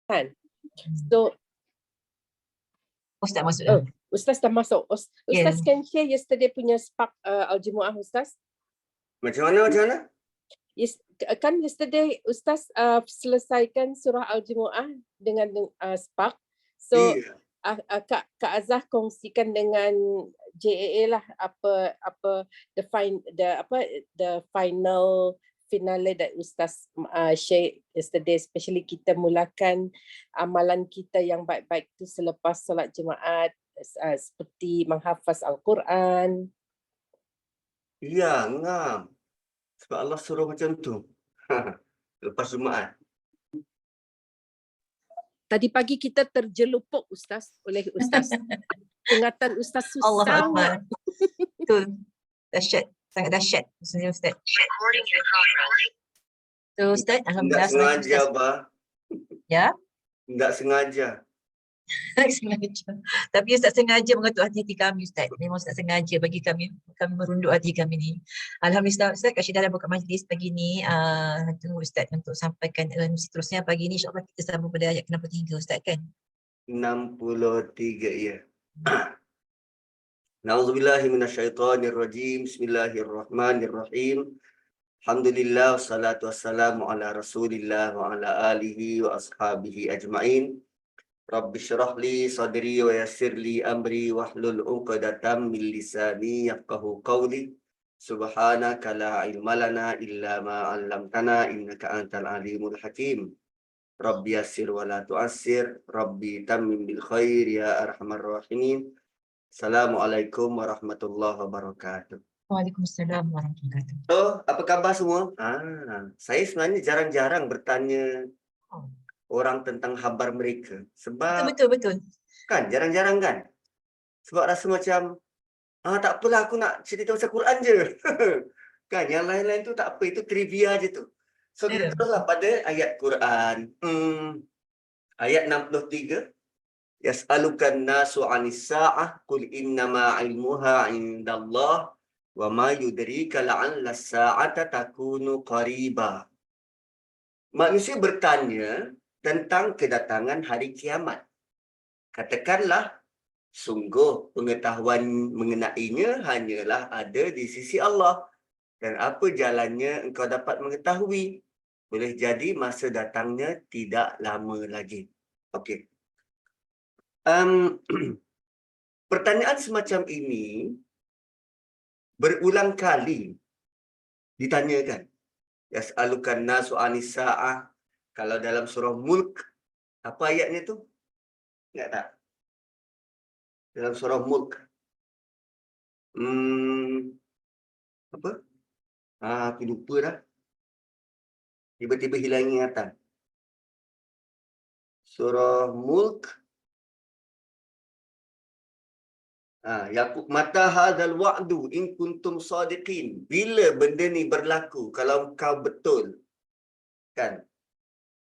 Kan? So, Ustaz masuk dah. Ustaz dah masuk. Ustaz can share yesterday punya Spark Al-Jumu'ah Ustaz? Macam mana? Yes, kan yesterday Ustaz selesaikan surah Al-Jumu'ah dengan Spark. So Kak Azah kongsikan dengan JAA lah apa the final finale that Ustaz share yesterday, especially kita mulakan amalan kita yang baik-baik tu selepas solat Jumaat, seperti menghafaz Al-Quran. Ya, ngam. Sebab Allah suruh macam tu. Lepas Jumaat. Tadi pagi kita terjelupuk Ustaz oleh Ustaz. Ingatan Ustaz susah. Allah Akbar. Betul. Dahsyat. Sangat dahsyat. Maksudnya Ustaz. So Ustaz, alhamdulillah. Tak sengaja, Abah. Ya? Tak sengaja. Sengaja. Tapi Ustaz sengaja mengetuk hati kami Ustaz. Memang Ustaz sengaja bagi kami merunduk hati kami ni. Alhamdulillah Ustaz, Kak Syidah dah buka majlis pagi ni. Tunggu Ustaz untuk sampaikan seterusnya pagi ni. InsyaAllah kita sambung pada ayat ke-63 Ustaz kan? 63 ya. Na'udzubillahi minasyaitonirrajim. Bismillahirrahmanirrahim. Alhamdulillah wassalatu wassalamu ala Rasulillah wa ala alihi wa ashabihi ajma'in. Rabbi syrah li sadri wa yassir li amri wahlul 'uqdatam min lisani yafqahu qawli. Subhanaka la ilma lana illa ma 'allamtana innaka antal alimul hakim. Rabbi yassir wa la tu'assir, Rabbi tammim bil khair ya arhamar rahimin. Assalamualaikum warahmatullahi wabarakatuh. Waalaikumsalam warahmatullahi wabarakatuh. So, apa khabar semua? Saya sebenarnya jarang-jarang bertanya orang tentang khabar mereka. Sebab Betul. kan jarang-jarang kan? Sebab rasa macam tak apalah, aku nak cerita pasal Quran je. Kan yang lain-lain tu tak apa, itu trivia je tu. So kita teruslah pada ayat Quran. Ayat 63. Yas'alukan nasu 'anis sa'ah qul innama 'ilmuha 'indallah wa ma yudrika la'alla as-sa'ata takunu qariba. Manusia bertanya tentang kedatangan hari kiamat. Katakanlah, sungguh pengetahuan mengenainya hanyalah ada di sisi Allah. Dan apa jalannya engkau dapat mengetahui? Boleh jadi masa datangnya tidak lama lagi. Okey. Pertanyaan semacam ini berulang kali ditanyakan. Yas'alukan nasu 'anis sa'ah. Kalau dalam surah Mulk, apa ayatnya tu? Ingat tak? Dalam surah Mulk. Apa? Aku lupa dah. Tiba-tiba hilang ingatan. Surah Mulk. Yaqub mata hadzal wa'du in kuntum sadiqin. Bila benda ni berlaku kalau kau betul? Kan?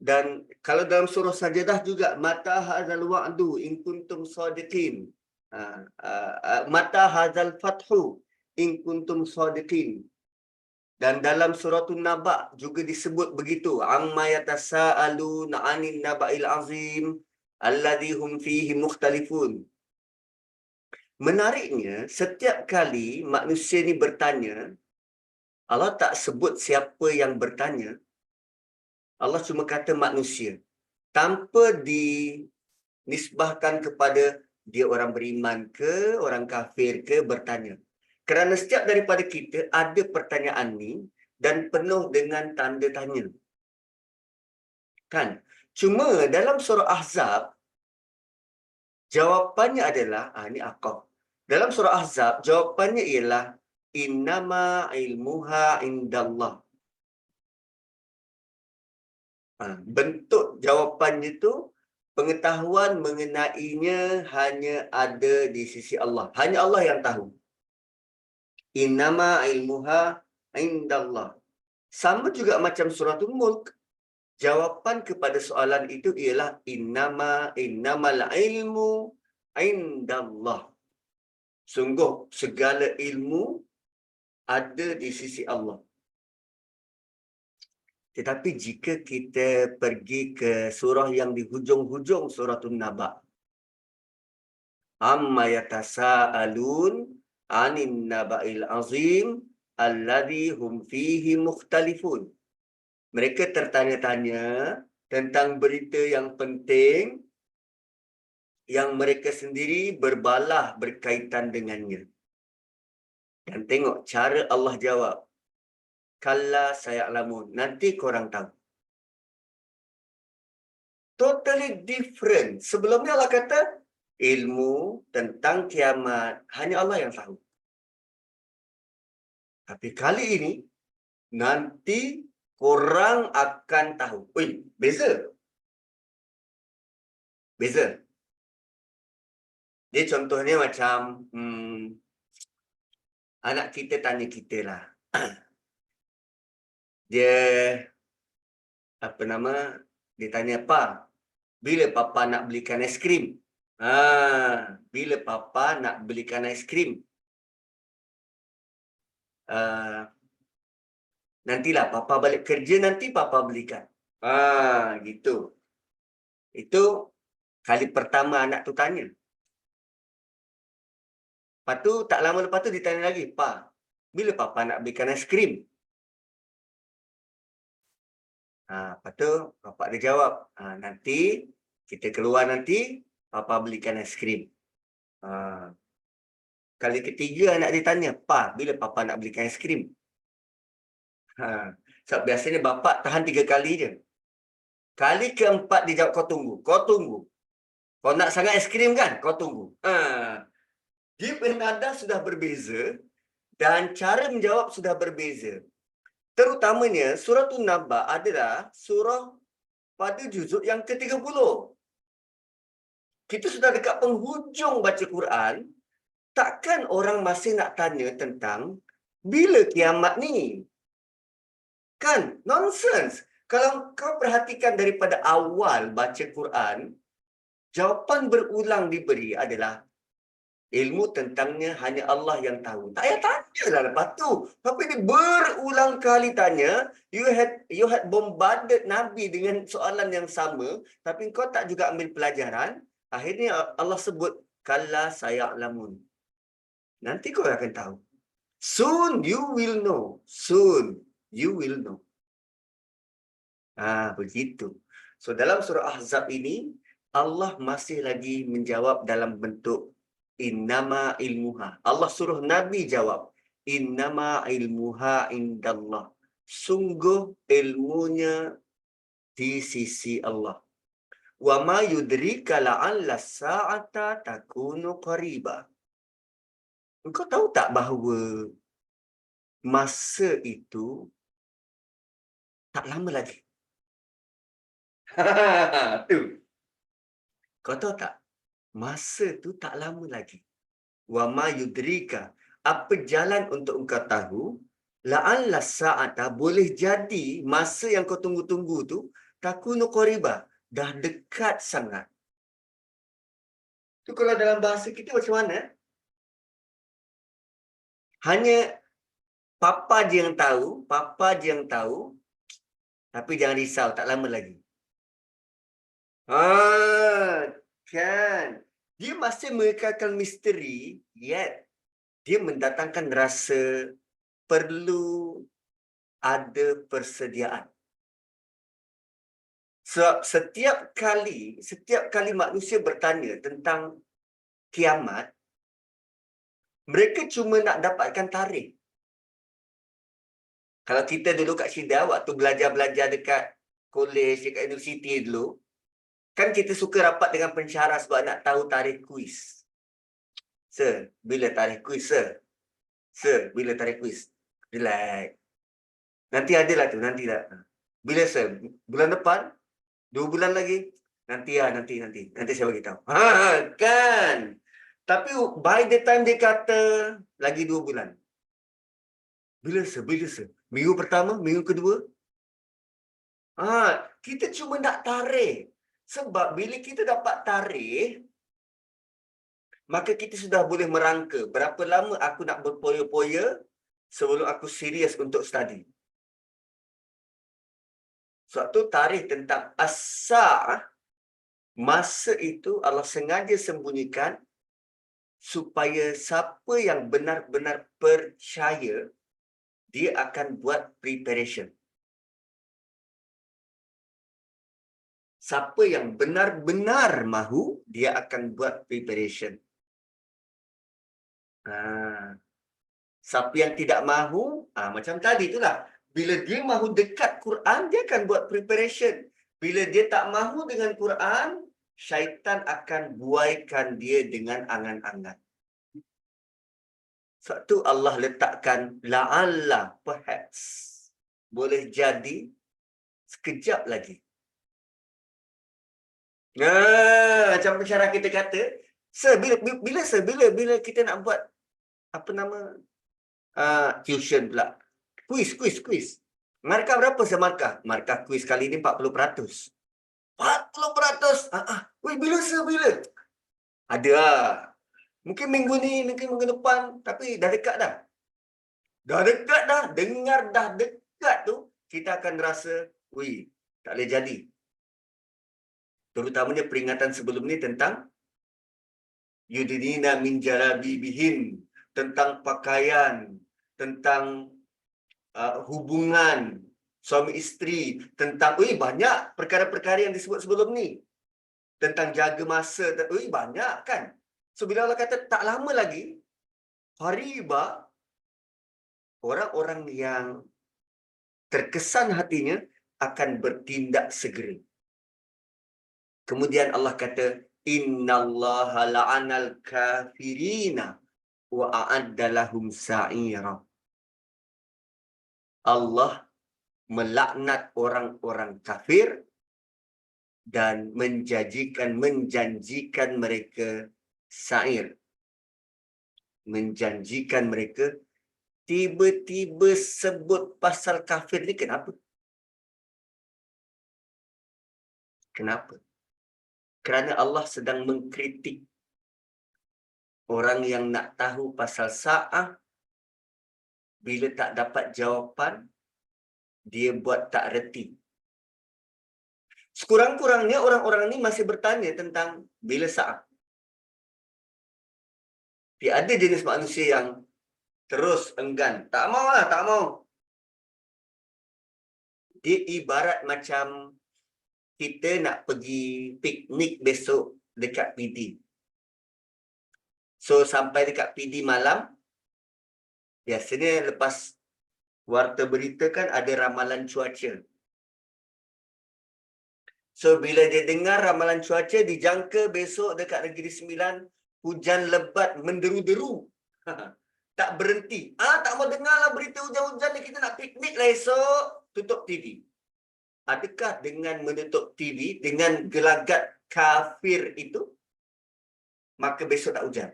Dan kalau dalam surah Sajadah juga mata hadzal wa'du in kuntum sadiqin. Mata hadzal fathu in kuntum sadiqin. Dan dalam suratul Naba juga disebut begitu. Amma yatasaaluna 'anil naba'il azim alladzi hum fihi mukhtalifun. Menariknya, setiap kali manusia ni bertanya, Allah tak sebut siapa yang bertanya. Allah cuma kata manusia. Tanpa dinisbahkan kepada dia orang beriman ke, orang kafir ke, bertanya. Kerana setiap daripada kita ada pertanyaan ni dan penuh dengan tanda tanya. Kan? Cuma dalam surah Ahzab, jawapannya adalah, ini Aqaf. Dalam surah Ahzab, jawapannya ialah, innama ilmuha indallah. Bentuk jawapannya itu, pengetahuan mengenainya hanya ada di sisi Allah. Hanya Allah yang tahu. Innama ilmuha indallah. Sama juga macam suratul Mulk. Jawapan kepada soalan itu ialah innamal ilmu indallah. Sungguh segala ilmu ada di sisi Allah. Tetapi jika kita pergi ke surah yang di hujung-hujung suratul Naba, amma yatasaalun anin naba'il azim alladhi hum fihi mukhtalifun. Mereka tertanya-tanya tentang berita yang penting yang mereka sendiri berbalah berkaitan dengannya. Dan tengok cara Allah jawab. Kalla saya'lamun. Nanti korang tahu. Totally different. Sebelumnya Allah kata, ilmu tentang kiamat hanya Allah yang tahu. Tapi kali ini, nanti korang akan tahu. Ui, beza. Beza. Dia contohnya macam, anak kita tanya kita lah. Dia, apa nama, dia tanya, apa? Bila papa nak belikan aiskrim? Bila papa nak belikan aiskrim? Nantilah papa balik kerja, nanti papa belikan. Gitu. Itu kali pertama anak tu tanya. Lepas tu, tak lama lepas tu ditanya lagi, Pa, bila papa nak belikan aiskrim? Lepas tu, bapak dia jawab, nanti kita keluar nanti, papa belikan aiskrim. Kali ketiga anak dia tanya, Pa, bila papa nak belikan aiskrim? Sebab biasanya bapak tahan 3 kali je. Kali keempat dia jawab, kau tunggu, kau tunggu. Kau nak sangat aiskrim kan? Kau tunggu. Dia bernada sudah berbeza dan cara menjawab sudah berbeza. Terutamanya surah An-Naba adalah surah pada juzuk yang ke-30. Kita sudah dekat penghujung baca Quran, takkan orang masih nak tanya tentang bila kiamat ni? Kan? Nonsense. Kalau kau perhatikan daripada awal baca Quran, jawapan berulang diberi adalah ilmu tentangnya hanya Allah yang tahu. Tak payah tanya lah lepas tu. Tapi dia berulang kali tanya, you had bombarded Nabi dengan soalan yang sama, tapi kau tak juga ambil pelajaran. Akhirnya Allah sebut, kalla saya'lamun. Nanti kau akan tahu. Soon you will know. Soon you will know. Begitu. So dalam surah Ahzab ini, Allah masih lagi menjawab dalam bentuk innama ilmuha. Allah suruh Nabi jawab, innama ilmuha indallah. Sungguh ilmunya di sisi Allah. Wa ma yudrika la'alla sa'ata takunu qariba. Engkau tahu tak bahawa masa itu tak lama lagi? Tu. Kau tahu tak? Masa tu tak lama lagi. Wa ma yudrika. Apa jalan untuk engkau tahu? La'alla sa'ata, boleh jadi masa yang kau tunggu-tunggu tu takunu qariba, dah dekat sangat. Tu kalau dalam bahasa kita macam mana? Hanya papa je yang tahu, tapi jangan risau, tak lama lagi. Kan. Dia masih mengekalkan misteri, yet dia mendatangkan rasa perlu ada persediaan. Sebab setiap kali manusia bertanya tentang kiamat, mereka cuma nak dapatkan tarikh. Kalau kita dulu kat Syida, waktu belajar-belajar dekat college, dekat universiti dulu, kan kita suka rapat dengan pensyarah sebab nak tahu tarikh kuis. Sir, bila tarikh kuis, sir? Sir, bila tarikh kuis? Relax. Nanti adalah tu, nanti tak. Bila, sir? Bulan depan? 2 bulan lagi? Nanti saya bagi tahu. Kan? Tapi by the time dia kata lagi 2 bulan. Bila, sir? Minggu pertama, minggu kedua? Kita cuma nak tarikh. Sebab bila kita dapat tarikh, maka kita sudah boleh merangka berapa lama aku nak berpoya-poya sebelum aku serius untuk study. Suatu tarikh tentang as-sa'ah, masa itu Allah sengaja sembunyikan supaya siapa yang benar-benar percaya, dia akan buat preparation. Siapa yang benar-benar mahu, dia akan buat preparation. Siapa yang tidak mahu, macam tadi itulah. Bila dia mahu dekat Quran, dia akan buat preparation. Bila dia tak mahu dengan Quran, syaitan akan buaikan dia dengan angan-angan. Sebab tu Allah letakkan la'alla, perhaps. Boleh jadi sekejap lagi. Macam pensyarah kita kata, bila kita nak buat apa nama tuition pula. Kuis. Markah berapa semarkah? Markah kuis kali ni 40%. 40%? Weh, bila? Ada lah. Mungkin minggu ni, mungkin minggu depan. Tapi dah dekat dah. Dengar dah dekat tu, kita akan rasa, weh, tak boleh jadi. Terutamanya peringatan sebelum ni tentang yudinina min jalabibihin, tentang pakaian, tentang hubungan suami isteri, tentang banyak perkara-perkara yang disebut sebelum ni. Tentang jaga masa, banyak kan. So bila Allah kata tak lama lagi, qariba, orang-orang yang terkesan hatinya akan bertindak segera. Kemudian Allah kata, innallaha la'anal kafirina wa a'adda lahum sa'ira. Allah melaknat orang-orang kafir dan menjanjikan mereka sa'ir. Menjanjikan mereka, tiba-tiba sebut pasal kafir ni kenapa? Kenapa? Kerana Allah sedang mengkritik orang yang nak tahu pasal sa'ah, bila tak dapat jawapan, dia buat tak reti. Sekurang-kurangnya orang-orang ni masih bertanya tentang bila sa'ah. Ada jenis manusia yang terus enggan. Tak mau. Dia ibarat macam kita nak pergi piknik besok dekat PD. So, sampai dekat PD malam, biasanya lepas warta berita kan ada ramalan cuaca. So, bila dia dengar ramalan cuaca, dijangka besok dekat Negeri Sembilan, hujan lebat menderu-deru. Tak berhenti. Tak mau dengarlah berita hujan-hujan ni, kita nak piknik lah esok. Tutup TV. Adakah dengan menutup TV, dengan gelagat kafir itu, maka besok tak hujan?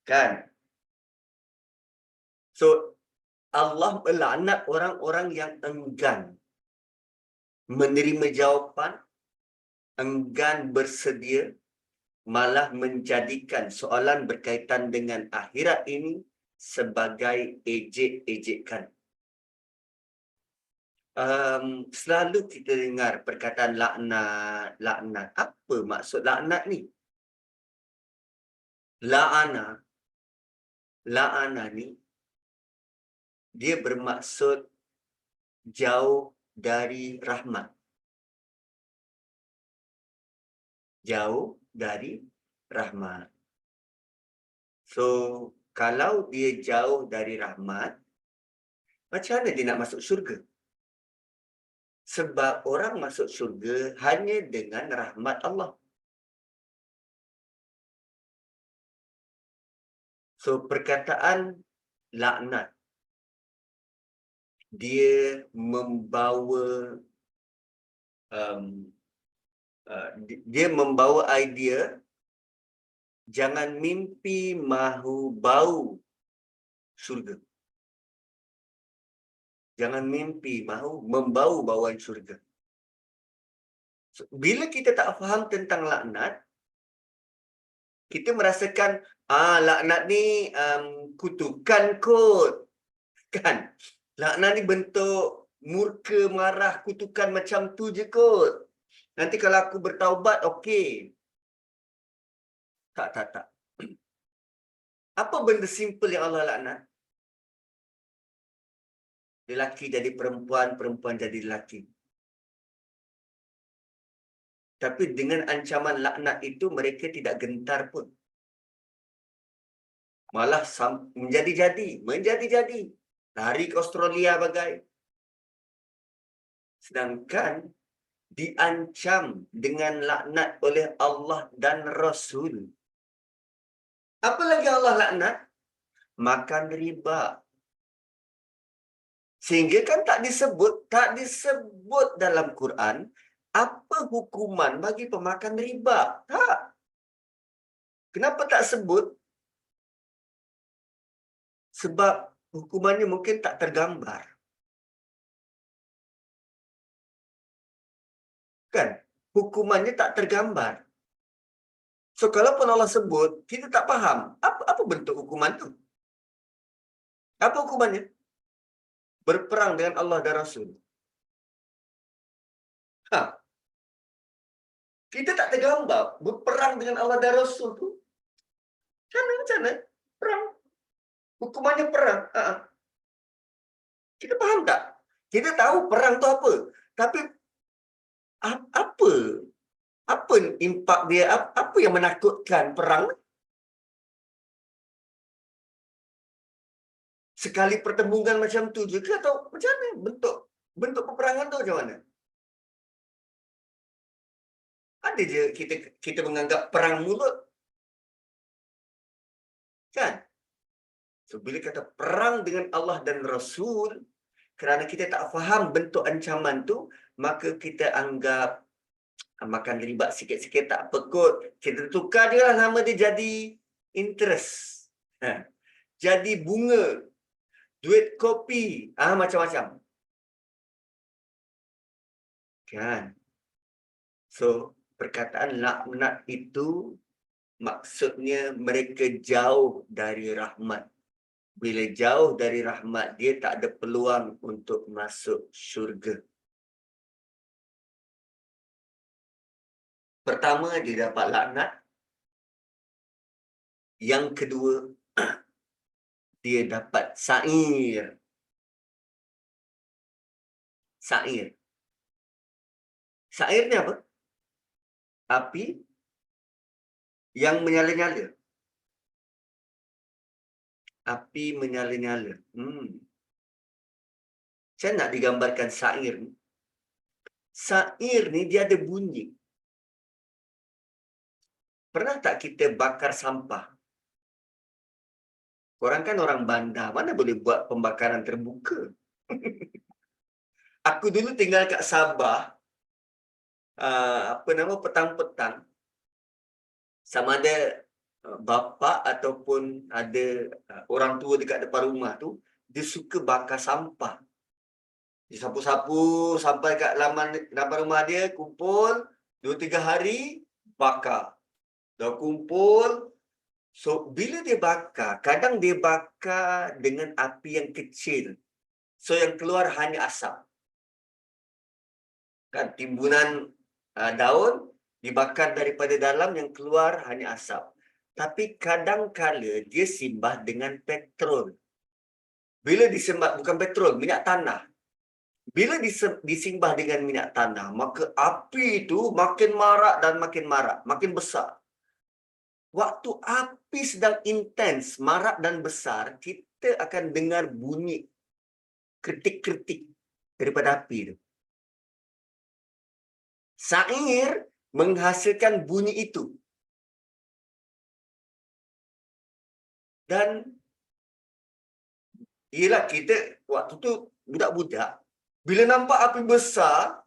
Kan? So, Allah melaknat orang-orang yang enggan menerima jawapan, enggan bersedia, malah menjadikan soalan berkaitan dengan akhirat ini sebagai ejek-ejekan. Selalu kita dengar perkataan laknat. Apa maksud laknat ni? La'ana ni, dia bermaksud jauh dari rahmat. Jauh dari rahmat. So, kalau dia jauh dari rahmat, macam mana dia nak masuk syurga? Sebab orang masuk syurga hanya dengan rahmat Allah. So, perkataan laknat, dia membawa idea jangan mimpi mahu bau syurga. Jangan mimpi mahu membau bauan syurga. So, bila kita tak faham tentang laknat, kita merasakan laknat ni kutukan kot. Kan? Laknat ni bentuk murka, marah, kutukan macam tu je kot. Nanti kalau aku bertaubat, okey. Tak. Apa benda simple yang Allah laknat? Lelaki jadi perempuan, perempuan jadi lelaki. Tapi dengan ancaman laknat itu, mereka tidak gentar pun. Malah menjadi-jadi. Lari ke Australia bagai. Sedangkan diancam dengan laknat oleh Allah dan Rasul. Apa lagi Allah laknat? Makan riba. Sehingga kan tak disebut dalam Quran apa hukuman bagi pemakan riba. Tak. Kenapa tak sebut? Sebab hukumannya mungkin tak tergambar. Kan? Hukumannya tak tergambar. So, kalaupun Allah sebut, kita tak faham. Apa bentuk hukuman tu? Apa hukumannya? Berperang dengan Allah dan Rasul. Kita tak tergambar. Berperang dengan Allah dan Rasul tu. Macam mana? Perang. Hukumannya perang. Kita faham tak? Kita tahu perang tu apa. Tapi, apa impak dia? Apa yang menakutkan perang? Sekali pertembungan macam tu je ke atau macam mana bentuk peperangan tu macam mana? Ada je kita menganggap perang mulut. Kan? So, bila kata perang dengan Allah dan Rasul, kerana kita tak faham bentuk ancaman tu, maka kita anggap makan riba sikit-sikit tak apa kot. Kita tukar je lah nama dia jadi interest. Jadi bunga. Duit kopi. Macam-macam. Kan? So, perkataan laknat itu maksudnya mereka jauh dari rahmat. Bila jauh dari rahmat, dia tak ada peluang untuk masuk syurga. Pertama, dia dapat laknat. Yang kedua, dia dapat sa'ir. Sa'ir. Sa'ir ni apa? Api yang menyala-nyala. Api menyala-nyala. Saya nak digambarkan sa'ir ni. Sa'ir ni dia ada bunyi. Pernah tak kita bakar sampah? Korang kan orang bandar, mana boleh buat pembakaran terbuka? Aku dulu tinggal kat Sabah, petang-petang, sama ada bapa ataupun ada orang tua dekat depan rumah tu, dia suka bakar sampah. Dia sapu-sapu sampai kat laman rumah dia, kumpul 2-3 hari, bakar. Dah kumpul. So, bila dia bakar, kadang dia bakar dengan api yang kecil. So, yang keluar hanya asap. Kan, timbunan daun dibakar daripada dalam, yang keluar hanya asap. Tapi kadang-kala dia simbah dengan petrol. Bila disembah, bukan petrol, minyak tanah. Bila disimbah dengan minyak tanah, maka api itu makin marak dan makin marak, makin besar. Waktu api sedang intens, marak dan besar, kita akan dengar bunyi kritik-kritik daripada api itu. Sa'ir menghasilkan bunyi itu. Dan ialah kita waktu tu budak-budak, bila nampak api besar,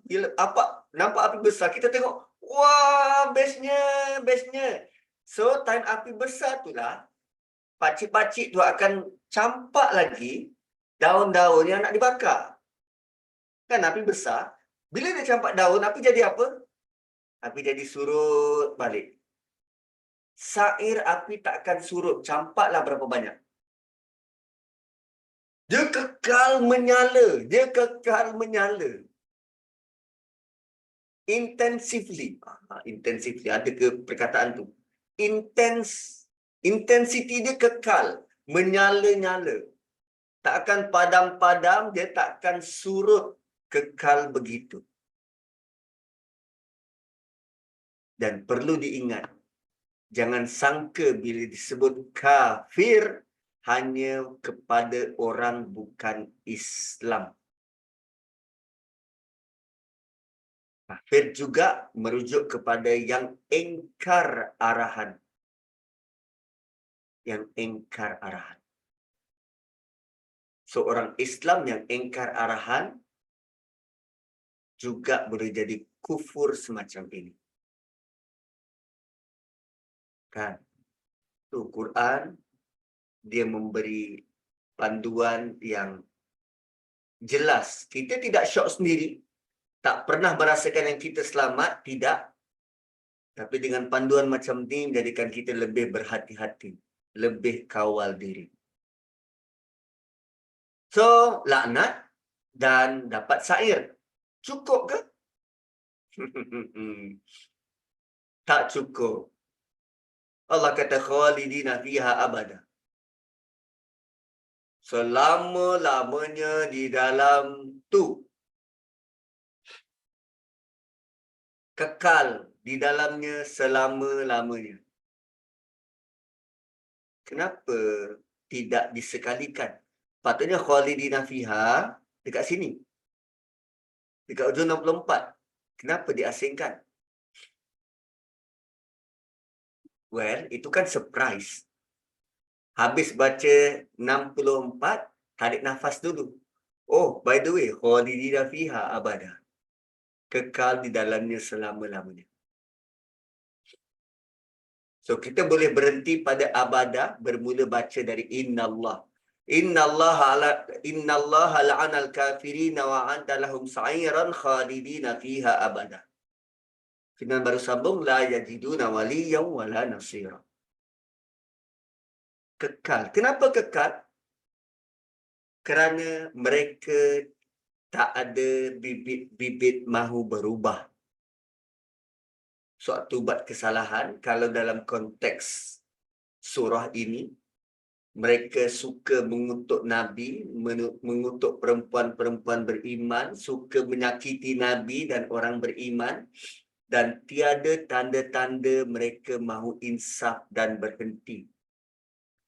kita tengok, wah, bestnya. So, time api besar itulah, pakcik-pakcik tu akan campak lagi daun-daun yang nak dibakar. Kan api besar, bila dia campak daun, api jadi apa? Api jadi surut balik. Sa'ir api tak akan surut, campaklah berapa banyak. Dia kekal menyala. Dia kekal menyala. Intensively. Intensively. Ada ke perkataan tu? Intensity dia kekal. Menyala-nyala. Tak akan padam-padam. Dia tak akan surut. Kekal begitu. Dan perlu diingat. Jangan sangka bila disebut kafir hanya kepada orang bukan Islam. Kafir juga merujuk kepada yang engkar arahan. Yang engkar arahan. Seorang Islam yang engkar arahan juga boleh jadi kufur semacam ini. Kan? Tu Quran dia memberi panduan yang jelas. Kita tidak syok sendiri. Tak pernah merasakan yang kita selamat. Tidak. Tapi dengan panduan macam ni, menjadikan kita lebih berhati-hati. Lebih kawal diri. So, laknat dan dapat sair. Cukup ke? Tak cukup. Allah kata khalidina fiha abada. Selama-lamanya di dalam tu. Kekal di dalamnya selama-lamanya. Kenapa tidak disekalikan? Patutnya khalidina fiha dekat sini. Dekat hujung 64. Kenapa diasingkan? Well, itu kan surprise. Habis baca 64, tarik nafas dulu. Oh, by the way, khalidina fiha abada. Kekal di dalamnya selama-lamanya. So, kita boleh berhenti pada abada, bermula baca dari innallah. Innallaha la'anal kafirina wa anta lahum sa'iran khalidina fiha abada. Firman baru sambung, la yajiduna waliyan wala nasira. Kekal. Kenapa kekal? Kerana mereka tak ada bibit-bibit mahu berubah. Suatu buat kesalahan, kalau dalam konteks surah ini, mereka suka mengutuk Nabi, mengutuk perempuan-perempuan beriman, suka menyakiti Nabi dan orang beriman, dan tiada tanda-tanda mereka mahu insaf dan berhenti.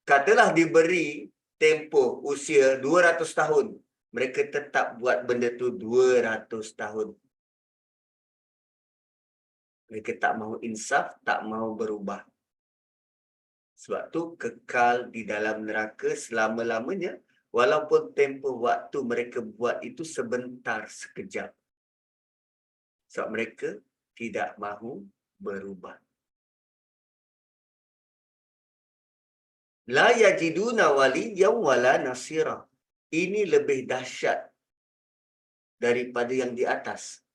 Katalah diberi tempoh usia 200 tahun, mereka tetap buat benda tu 200 tahun. Mereka tak mahu insaf, tak mahu berubah. Sebab tu kekal di dalam neraka selama-lamanya, walaupun tempoh waktu mereka buat itu sebentar, sekejap. Sebab mereka tidak mahu berubah. La yajiduna waliyan wala nasira. Ini lebih dahsyat daripada yang di atas.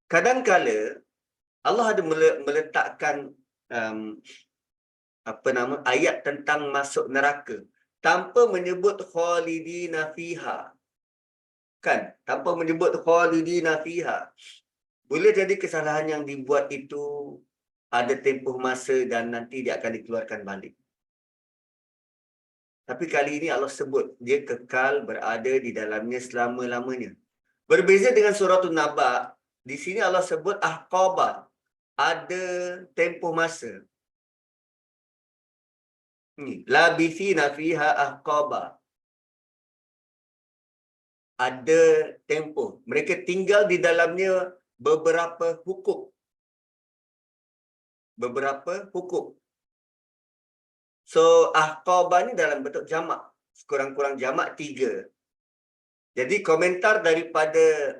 Kadang-kala Allah ada meletakkan ayat tentang masuk neraka tanpa menyebut khalidina fiha. Kan? Tanpa menyebut khalidina fiha. Boleh jadi kesalahan yang dibuat itu ada tempoh masa dan nanti dia akan dikeluarkan balik. Tapi kali ini Allah sebut dia kekal berada di dalamnya selama-lamanya. Berbeza dengan surah An-Naba, di sini Allah sebut ahqaba, ada tempoh masa. Labithina fiha ahqaba. Ada tempoh. Mereka tinggal di dalamnya beberapa hukum. Beberapa hukum. So, ahqaba ni dalam bentuk jamak. Sekurang-kurang jamak 3. Jadi, komentar daripada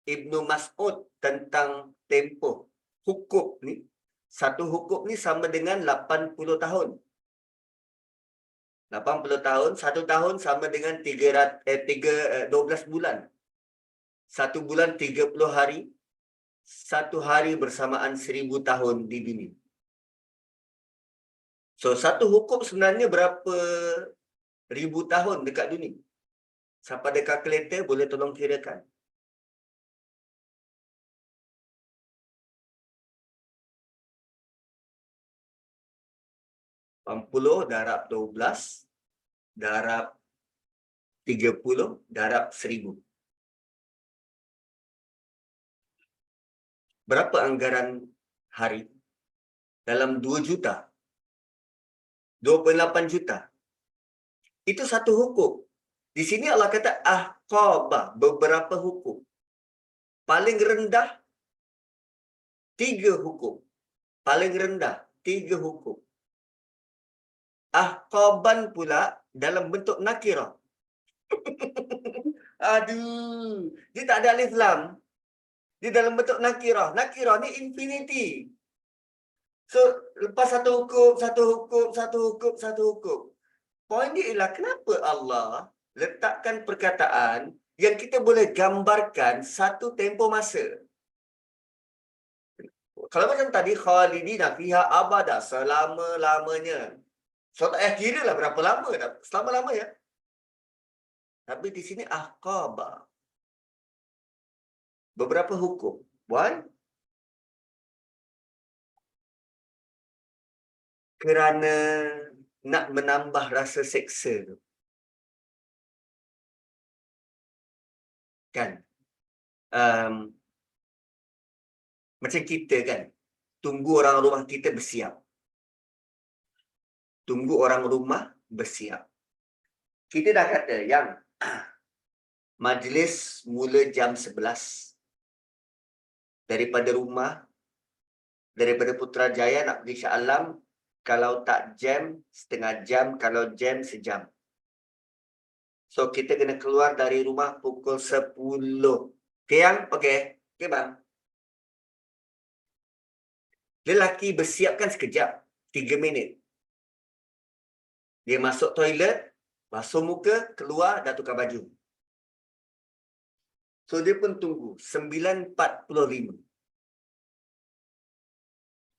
Ibnu Mas'ud tentang tempoh hukum ni, satu hukum ni sama dengan 80 tahun. 80 tahun, 1 tahun sama dengan 12 bulan. 1 bulan 30 hari, 1 hari bersamaan 1000 tahun di dunia. So, satu hukum sebenarnya berapa ribu tahun dekat dunia. Siapa ada kalkulator boleh tolong kirakan. Puluh darab 12 darab 30 darab 1000. Berapa anggaran hari? Dalam 2 juta. 28 juta. Itu satu hukum. Di sini Allah kata ahqabah, beberapa hukum. Paling rendah 3 hukum. Paling rendah 3 hukum. Ahqaban pula dalam bentuk nakirah. Aduh, dia tak ada alif lam. Dia dalam bentuk nakirah. Nakirah ni infinity. So, lepas satu hukum, satu hukum, satu hukum, satu hukum. Poin dia ialah kenapa Allah letakkan perkataan yang kita boleh gambarkan satu tempoh masa. Kalau macam tadi, khalidina fiha abada, selama-lamanya. So, tak payah kira lah berapa lama dah. Selama-lama ya. Tapi di sini ahqaba. Beberapa hukum. Why? Kerana nak menambah rasa seksa tu. Kan? Macam kita kan. Tunggu orang rumah kita bersiap. Tunggu orang rumah bersiap. Kita dah kata yang majlis mula jam 11. Daripada rumah, daripada Putrajaya nak pergi Shah Alam, kalau tak jam, setengah jam, kalau jam, sejam. So, kita kena keluar dari rumah pukul 10. Okay, yang? Okay. Okay, bang. Lelaki bersiapkan sekejap. 3 minit. Dia masuk toilet, basuh muka, keluar, dah tukar baju. So, dia pun tunggu. 9.45.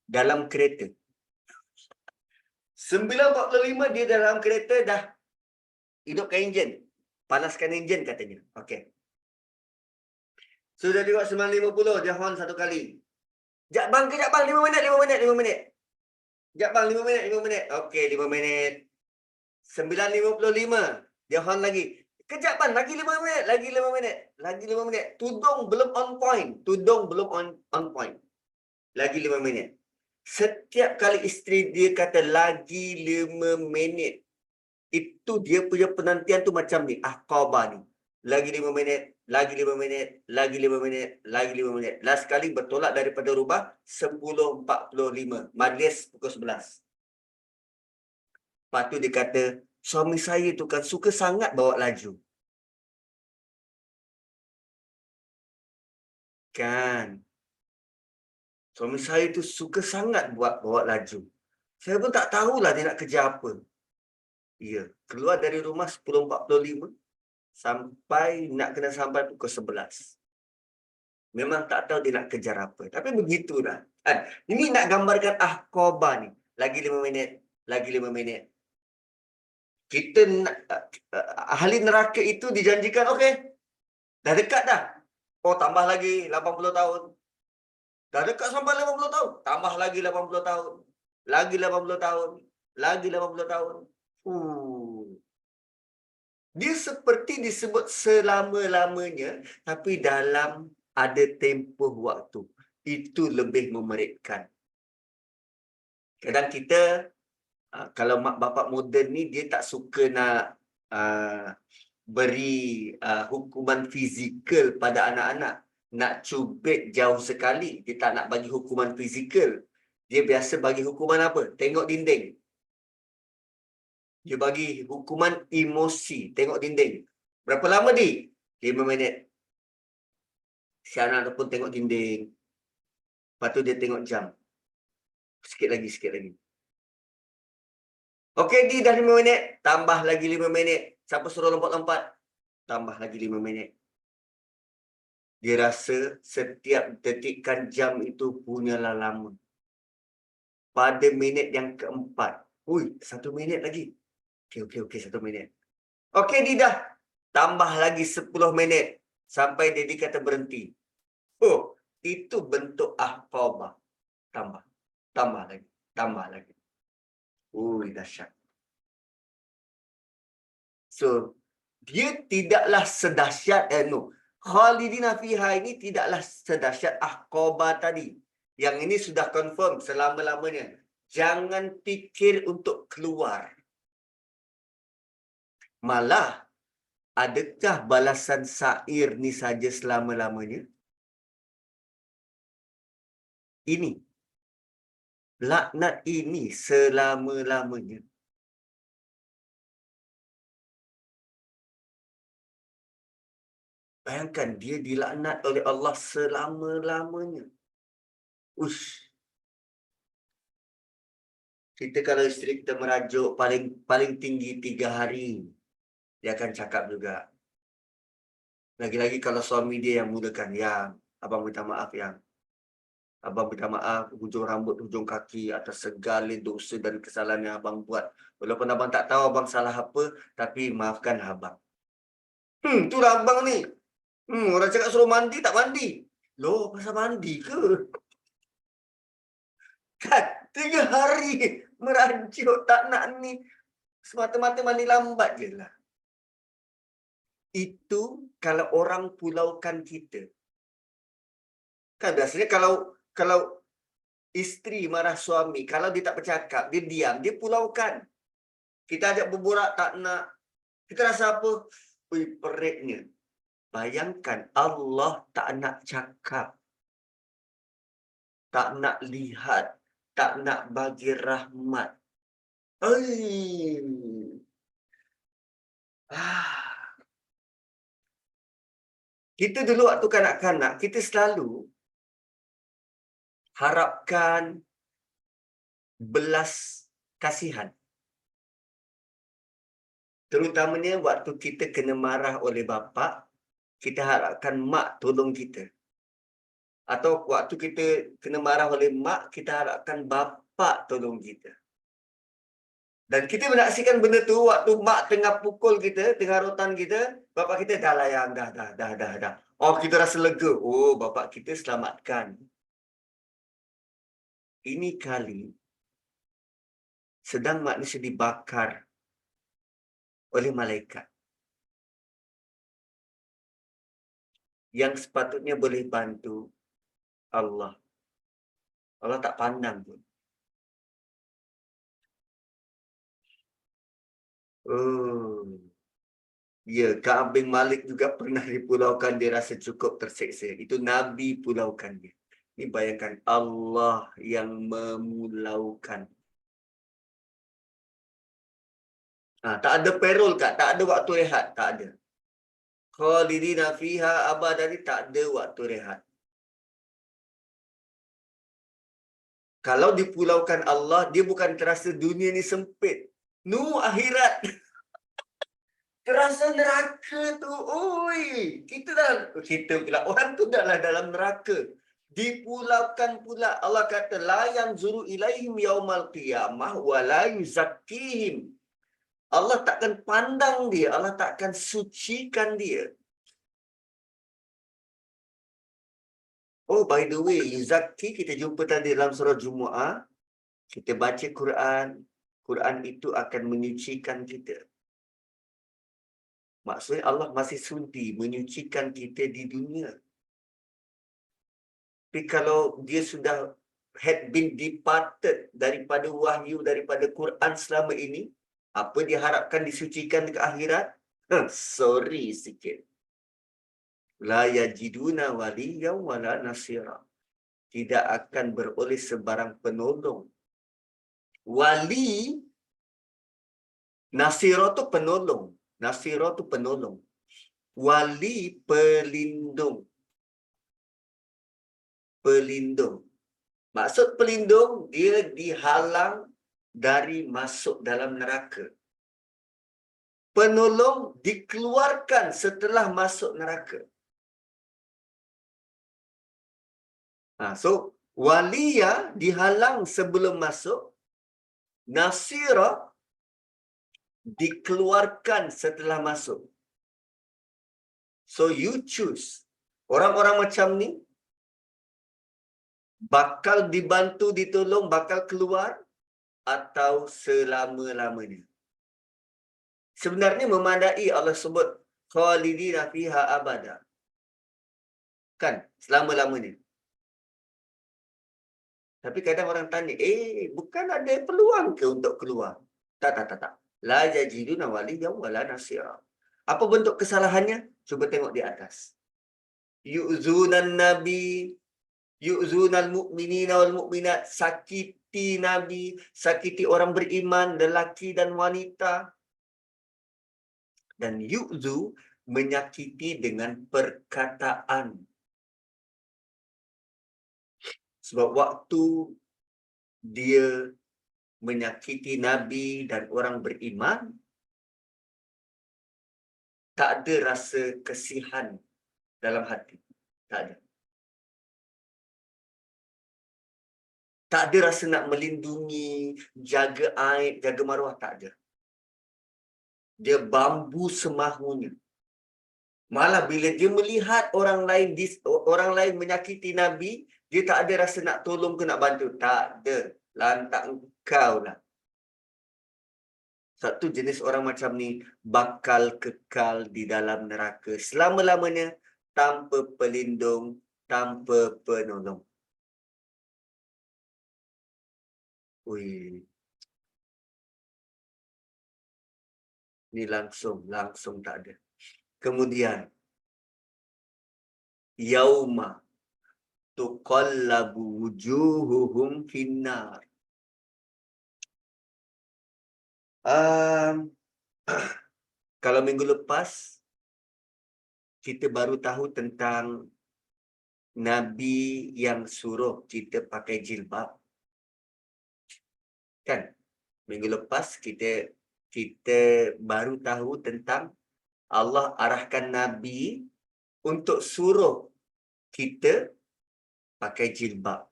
Dalam kereta. 9.45 dia dalam kereta dah hidupkan enjin. Panaskan enjin katanya. Okey. Sudah tengok 9.50, dia horn satu kali. Sekejap bang, 5 minit, 5 minit, 5 minit. Sekejap bang, 5 minit, 5 minit. Okey, 5 minit. 9.55, dia horn lagi. Kejap bang, lagi 5 minit, lagi 5 minit. Lagi 5 minit. Tudung belum on point. Tudung belum on point. Lagi 5 minit. Setiap kali isteri dia kata lagi 5 minit. Itu dia punya penantian tu macam ni. Ahqabah ni. Lagi 5 minit, lagi 5 minit, lagi 5 minit, lagi 5 minit. Last kali bertolak daripada rumah 10.45. Majlis pukul 11. Lepas tu dia kata, suami saya tu kan suka sangat bawa laju. Kan? Suami saya tu suka sangat bawa laju. Saya pun tak tahulah dia nak kerja apa. Ya, keluar dari rumah 10.45 sampai nak kena sampai pukul 11. Memang tak tahu dia nak kejar apa. Tapi begitulah. Kan? Ini nak gambarkan ahqabah ni. Lagi 5 minit, lagi 5 minit. Kita nak, ahli neraka itu dijanjikan, okey, dah dekat dah. Oh, tambah lagi 80 tahun. Dah dekat sampai 80 tahun. Tambah lagi 80 tahun. Lagi 80 tahun. Lagi 80 tahun. Dia seperti disebut selama-lamanya, tapi dalam ada tempoh waktu. Itu lebih memeritkan. Kadang kita, kalau mak bapak moden ni, dia tak suka nak beri hukuman fizikal pada anak-anak. Nak cubit jauh sekali. Dia tak nak bagi hukuman fizikal. Dia biasa bagi hukuman apa? Tengok dinding. Dia bagi hukuman emosi. Tengok dinding. Berapa lama di? 5 minit. Si anak tu pun tengok dinding. Lepas tu dia tengok jam. Sikit lagi, sikit lagi. Okey, di dah 5 minit. Tambah lagi 5 minit. Siapa suruh lompat-lompat? Tambah lagi 5 minit. Dia rasa setiap detikan jam itu punyalah lama. Pada minit yang keempat. 1 minit lagi. Okey, 1 minit. Okey, dia dah tambah lagi 10 minit sampai dia dikata berhenti. Oh, itu bentuk aqabah. Tambah, tambah lagi, tambah lagi. Ui, dahsyat. So, dia tidaklah sedahsyat, Khalidina fiha ini tidaklah sedahsyat Aqabah tadi. Yang ini sudah confirm selama-lamanya. Jangan fikir untuk keluar. Malah, adakah balasan Sa'ir ni saja selama-lamanya? Ini. Laknat ini selama-lamanya. Bayangkan, dia dilaknat oleh Allah selama-lamanya. Ush. Kita kalau isteri kita merajuk paling tinggi 3 hari, dia akan cakap juga. Lagi-lagi kalau suami dia yang mulakan, yang abang minta maaf, yang abang minta maaf hujung rambut, hujung kaki atas segala dosa dan kesalahan yang abang buat. Walaupun abang tak tahu abang salah apa, tapi maafkan abang. Itulah abang ni. Orang cakap suruh mandi, tak mandi. Loh, pasal mandi ke? Kan, 3 hari merajuk tak nak ni. Semata-mata mandi lambat je lah. Itu kalau orang pulaukan kita. Kan biasanya kalau isteri marah suami, kalau dia tak bercakap, dia diam, dia pulaukan. Kita ajak berborak, tak nak. Kita rasa apa? Ui, peritnya. Bayangkan Allah tak nak cakap. Tak nak lihat. Tak nak bagi rahmat. Kita dulu waktu kanak-kanak, kita selalu harapkan belas kasihan. Terutamanya waktu kita kena marah oleh bapa, kita harapkan mak tolong kita. Atau waktu kita kena marah oleh mak, kita harapkan bapa tolong kita. Dan kita menyaksikan benda tu waktu mak tengah pukul kita, tengah rotan kita, bapa kita dah layan, dah. Oh, kita rasa lega. Oh, bapa kita selamatkan. Ini kali sedang manusia dibakar oleh malaikat. Yang sepatutnya boleh bantu Allah. Allah tak pandang pun. Oh. Ya, Ka'ab bin Malik juga pernah dipulaukan, dia rasa cukup terseksa. Itu Nabi pulaukan dia. Ini bayangkan Allah yang memulaukan. Tak ada perol Kak, tak ada waktu rehat, tak ada. Khalidina fiha abadani, tak ada waktu rehat. Kalau dipulaukan Allah, dia bukan terasa dunia ni sempit. Akhirat. Terasa neraka tu. Oi, kita pula orang tu dah dalam neraka. Dipulaukan pula. Allah kata la yanzuru ilaihim yaumal qiyamah wa la yuzakkihim. Allah takkan pandang dia, Allah takkan sucikan dia. Oh, by the way, Zakki kita jumpa tadi dalam surah Jumu'ah. Kita baca Quran, Quran itu akan menyucikan kita. Maksudnya Allah masih sudi menyucikan kita di dunia. Tapi kalau dia sudah had been departed daripada wahyu, daripada Quran selama ini, apa dia harapkan disucikan ke akhirat? Sorry sikit. La yajiduna waliyan wala nasira. Tidak akan beroleh sebarang penolong. Wali, nasira tu penolong. Nasira tu penolong. Wali pelindung. Pelindung. Maksud pelindung, dia dihalang dari masuk dalam neraka. Penolong dikeluarkan setelah masuk neraka. So, waliya dihalang sebelum masuk. Nasira dikeluarkan setelah masuk. So you choose. Orang-orang macam ni bakal dibantu, ditolong, bakal keluar atau selama-lamanya. Sebenarnya memadai Allah sebut khalidina fiha abada. Kan? Selama-lamanya. Tapi kadang orang tanya, bukan ada peluang ke untuk keluar? Tak. La yajiduna waliyyan wala nasira. Apa bentuk kesalahannya? Cuba tengok di atas. Yu'zunan nabi, yu'zunal mu'minina wal mu'minat, sakiti nabi, sakiti orang beriman, lelaki dan wanita. Dan yu'zu menyakiti dengan perkataan. Sebab waktu dia menyakiti nabi dan orang beriman, tak ada rasa kesihan dalam hati. Tak ada. Tak ada rasa nak melindungi, jaga aib, jaga maruah, tak ada. Dia bambu semahunya. Malah bila dia melihat orang lain menyakiti Nabi, dia tak ada rasa nak tolong ke nak bantu. Tak ada. Lantak engkau lah. Satu jenis orang macam ni bakal kekal di dalam neraka selama-lamanya tanpa pelindung, tanpa penolong. Ui. Ni langsung tak ada. Kemudian yauma tuqallabu wujuhuhum finnar. Kalau minggu lepas kita baru tahu tentang Nabi yang suruh kita pakai jilbab. Kan? Minggu lepas kita baru tahu tentang Allah arahkan Nabi untuk suruh kita pakai jilbab.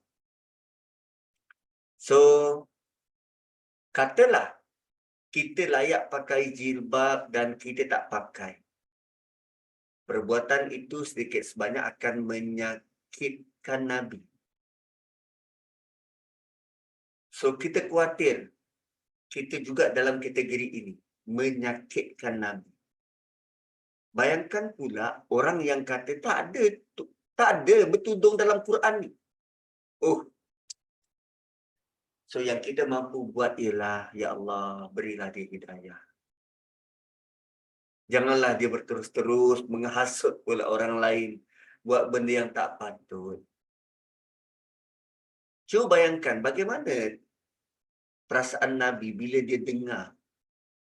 So, katalah kita layak pakai jilbab dan kita tak pakai. Perbuatan itu sedikit sebanyak akan menyakitkan Nabi. So, kita khawatir kita juga dalam kategori ini, menyakitkan Nabi. Bayangkan pula orang yang kata tak ada bertudung dalam Quran ni. So yang kita mampu buat ialah, ya Allah, berilah dia hidayah. Janganlah dia berterus-terus menghasut pula orang lain buat benda yang tak patut. Cuba bayangkan bagaimana perasaan Nabi bila dia dengar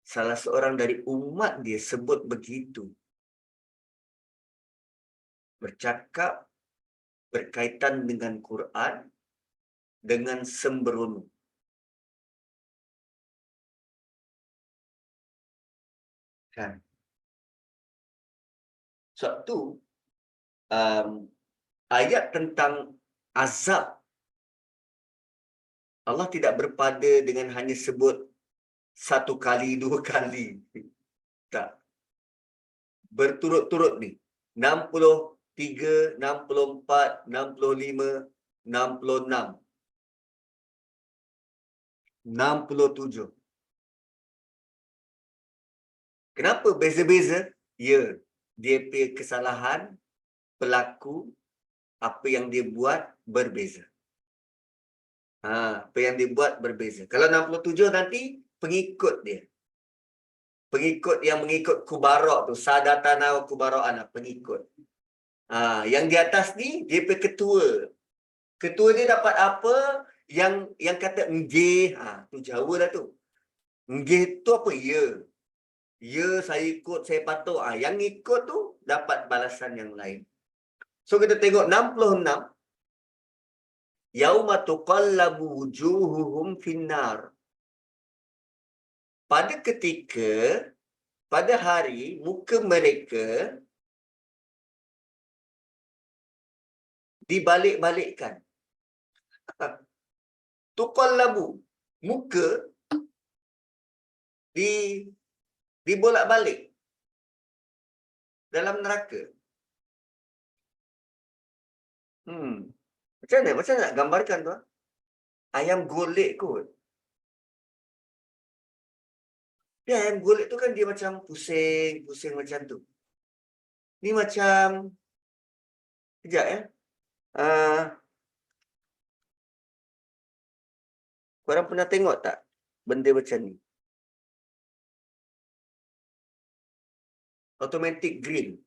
salah seorang dari umat dia sebut begitu. Bercakap berkaitan dengan Quran dengan sembrono. Kan? Sebab tu ayat tentang azab Allah tidak berpada dengan hanya sebut satu kali, dua kali. Tak. Berturut-turut ni. 63, 64, 65, 66. 67. Kenapa beza-beza? Ya, dia punya kesalahan, pelaku, apa yang dia buat berbeza. Apa yang dia buat berbeza. Kalau 67 nanti, pengikut dia. Pengikut yang mengikut kubarak tu, sadatana wa kubara'ana, pengikut. Yang di atas ni, dia punya ketua. Ketua dia dapat apa? Yang kata enggih, tu Jawa lah tu. Enggih tu apa? Ya. Ya, saya ikut, saya patuh. Yang ikut tu dapat balasan yang lain. So kita tengok 66. Yauma tuqallabu wujuhuhum finnar. Pada ketika, pada hari, muka mereka dibalik-balikkan. Tuqallabu, muka dibolak-balik dalam neraka. Macam mana? Macam mana nak gambarkan tu? Ayam golek kot. Dia ayam golek tu kan dia macam pusing macam tu. Ni macam, kejap ya. Korang pernah tengok tak benda macam ni? Automatic grill.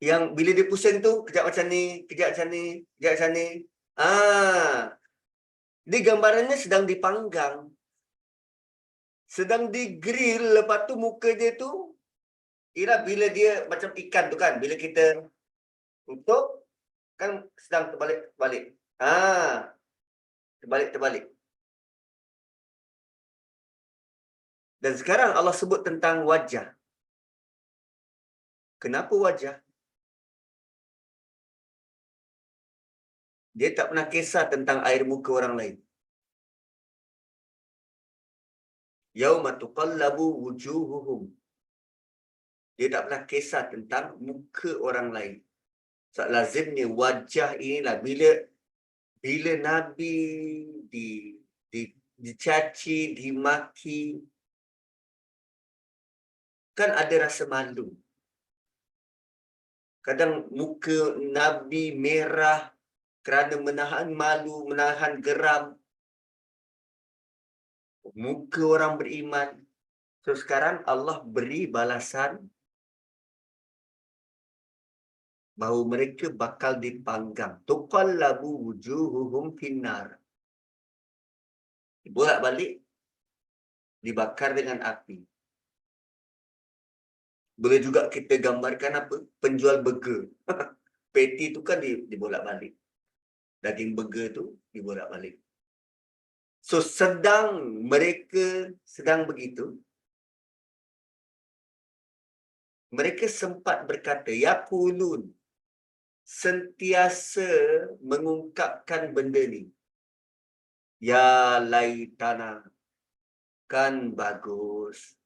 Yang bila dia pusing tu, kejap macam ni, kejap macam ni, kejap macam ni. Dia gambarannya sedang dipanggang. Sedang digrill, lepas tu muka dia tu, kira bila dia macam ikan tu kan, bila kita tutup, kan sedang terbalik-terbalik. Terbalik-terbalik. Dan sekarang Allah sebut tentang wajah. Kenapa wajah? Dia tak pernah kisah tentang air muka orang lain. Yauma tuqallabu wujuhuhum. Dia tak pernah kisah tentang muka orang lain. So, lazimnya wajah inilah bila Nabi dicaci, dimaki, kan ada rasa malu. Kadang muka Nabi merah kerana menahan malu, menahan geram. Muka orang beriman. So sekarang Allah beri balasan bahawa mereka bakal dipanggang. Tuqallabu wujuhuhum finnar. Bolak-balik dibakar dengan api. Boleh juga kita gambarkan apa? Penjual burger. Patty tu kan dibolak-balik. Daging burger tu dibolak-balik. So mereka sedang begitu, mereka sempat berkata, yaqulun, sentiasa mengungkapkan benda ni. Ya laitana, kan bagus.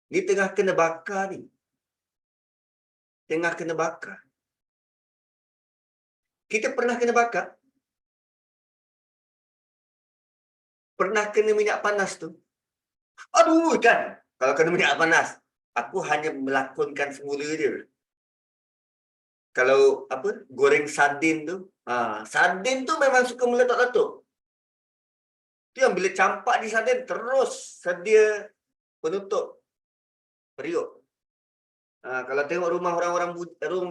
Ni tengah kena bakar ni. Tengah kena bakar. Kita pernah kena bakar? Pernah kena minyak panas tu? Aduh kan, kalau kena minyak panas, aku hanya melakonkan semula je. Kalau apa goreng sardin tu, sardin tu memang suka meletup-letup. Tu yang bila campak di sardin terus sedia penutup periuk. Kalau tengok rumah orang-orang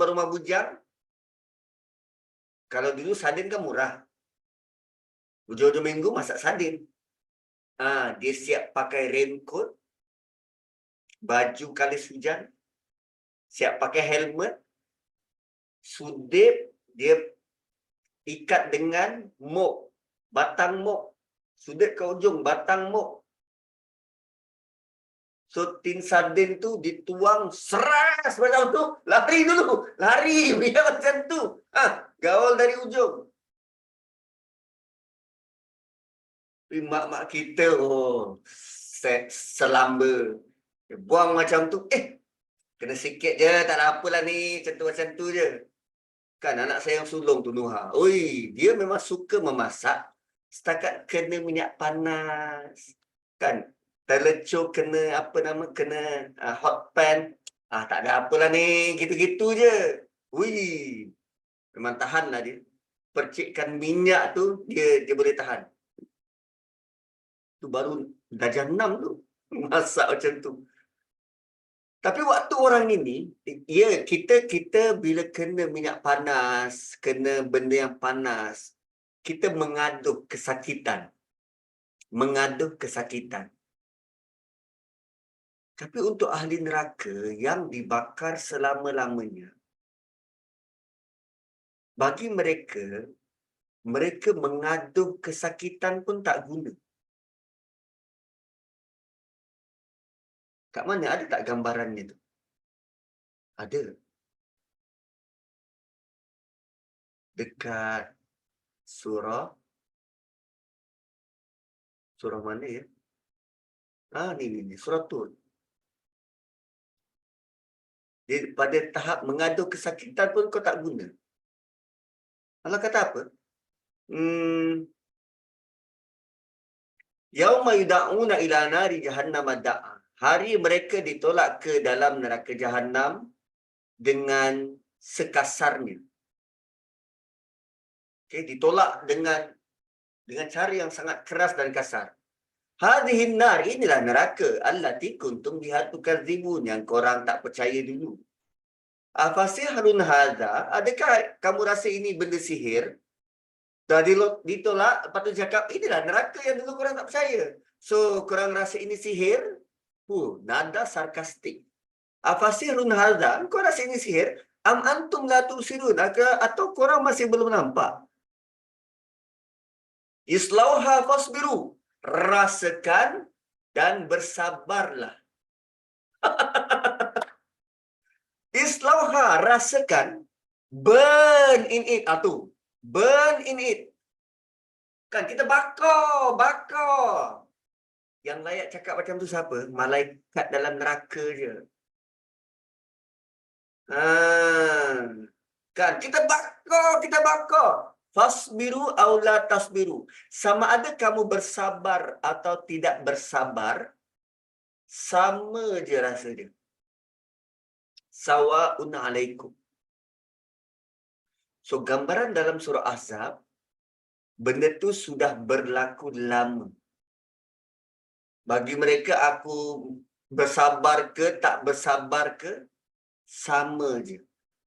rumah bujang, kalau dulu sardin kan murah. Hujung-hujung minggu masak sardin. Dia siap pakai raincoat, baju kalis hujan, siap pakai helmet, sudip, dia ikat dengan mop, batang mop, sudip ke ujung batang mop. So tin sardin tu dituang seras macam tu, lari dulu, lari biar macam tu. Gaul dari ujung. Mak-mak kita selamba. Buang macam tu, kena sikit je, tak ada apalah ni, macam tu je. Kan anak saya yang sulung tu Nuha. Oi, dia memang suka memasak setakat kena minyak panas. Kan terlecur kena kena hot pan. Tak ada apalah ni, gitu-gitu je. Ui, memang tahanlah dia. Percikkan minyak tu dia boleh tahan. Tu baru darjah 6 tu masak macam tu. Tapi waktu orang ini, kita bila kena minyak panas, kena benda yang panas, kita mengaduh kesakitan. Mengaduh kesakitan. Tapi untuk ahli neraka yang dibakar selama-lamanya, bagi mereka mengaduh kesakitan pun tak guna. Kat mana? Ada tak gambarannya tu? Ada. Dekat surah Surah mana ya? Ni surah Tur. Dia pada tahap mengadu kesakitan pun kau tak guna. Allah kata apa? Yauma yud'auna ila nari jahannam da'a. Hari mereka ditolak ke dalam neraka Jahannam dengan sekasarnya. Okey, ditolak dengan cara yang sangat keras dan kasar. Hadhihin nar, inilah neraka allati kuntum biha tukadzibun, yang korang tak percaya dulu. Afasihrun hadza, adakah kamu rasa ini benda sihir? Dah ditolak, lepas tu cakap inilah neraka yang dulu korang tak percaya. So korang rasa ini sihir? Nada sarkastik. Afasihrun hadza, kau rasa ini sihir? Am antum la tusirun, atau korang masih belum nampak? Islauha fasbiru, rasakan dan bersabarlah. Islauha, rasakan. Burn in it. Burn in it. Kan kita bakar. Yang layak cakap macam tu siapa? Malaikat dalam neraka je. Kan kita bakar. Fasbiru aw la tasbiru. Sama ada kamu bersabar atau tidak bersabar, sama je rasa dia. Sawa'un alaikum. So gambaran dalam surah Ahzab, benda tu sudah berlaku lama. Bagi mereka aku bersabar ke tak bersabar ke, sama je.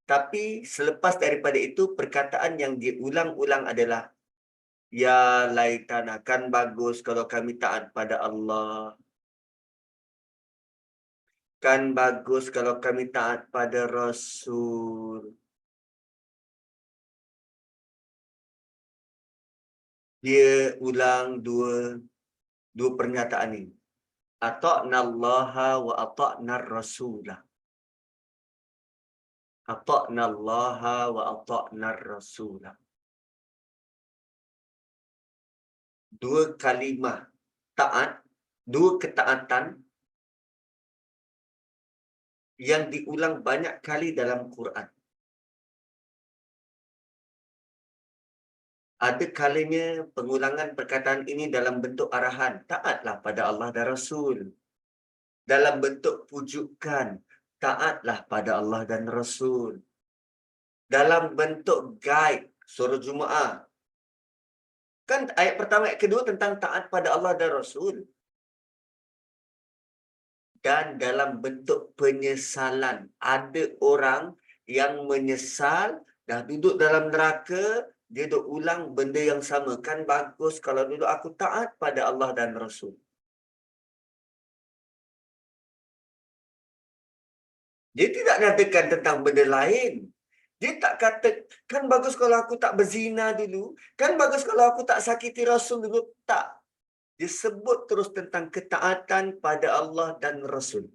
Tapi selepas daripada itu, perkataan yang diulang-ulang adalah, ya laitana, kan bagus kalau kami taat pada Allah. Kan bagus kalau kami taat pada Rasul. Dia ulang dua pernyataan ini. Ata'nallaha wa ata'nar rasulah. Ata'nallaha wa ata'nar rasulah. Dua kalimah taat, dua ketaatan yang diulang banyak kali dalam Quran. Ada kalanya pengulangan perkataan ini dalam bentuk arahan. Taatlah pada Allah dan Rasul. Dalam bentuk pujukan. Taatlah pada Allah dan Rasul. Dalam bentuk guide. Surah Jumaah. Kan ayat pertama, ayat kedua tentang taat pada Allah dan Rasul. Dan dalam bentuk penyesalan. Ada orang yang menyesal, dah duduk dalam neraka, dia duk ulang benda yang sama. Kan bagus kalau dulu aku taat pada Allah dan Rasul. Dia tidak nyatakan tentang benda lain. Dia tak kata, kan bagus kalau aku tak berzina dulu. Kan bagus kalau aku tak sakiti Rasul dulu. Tak. Dia sebut terus tentang ketaatan pada Allah dan Rasul.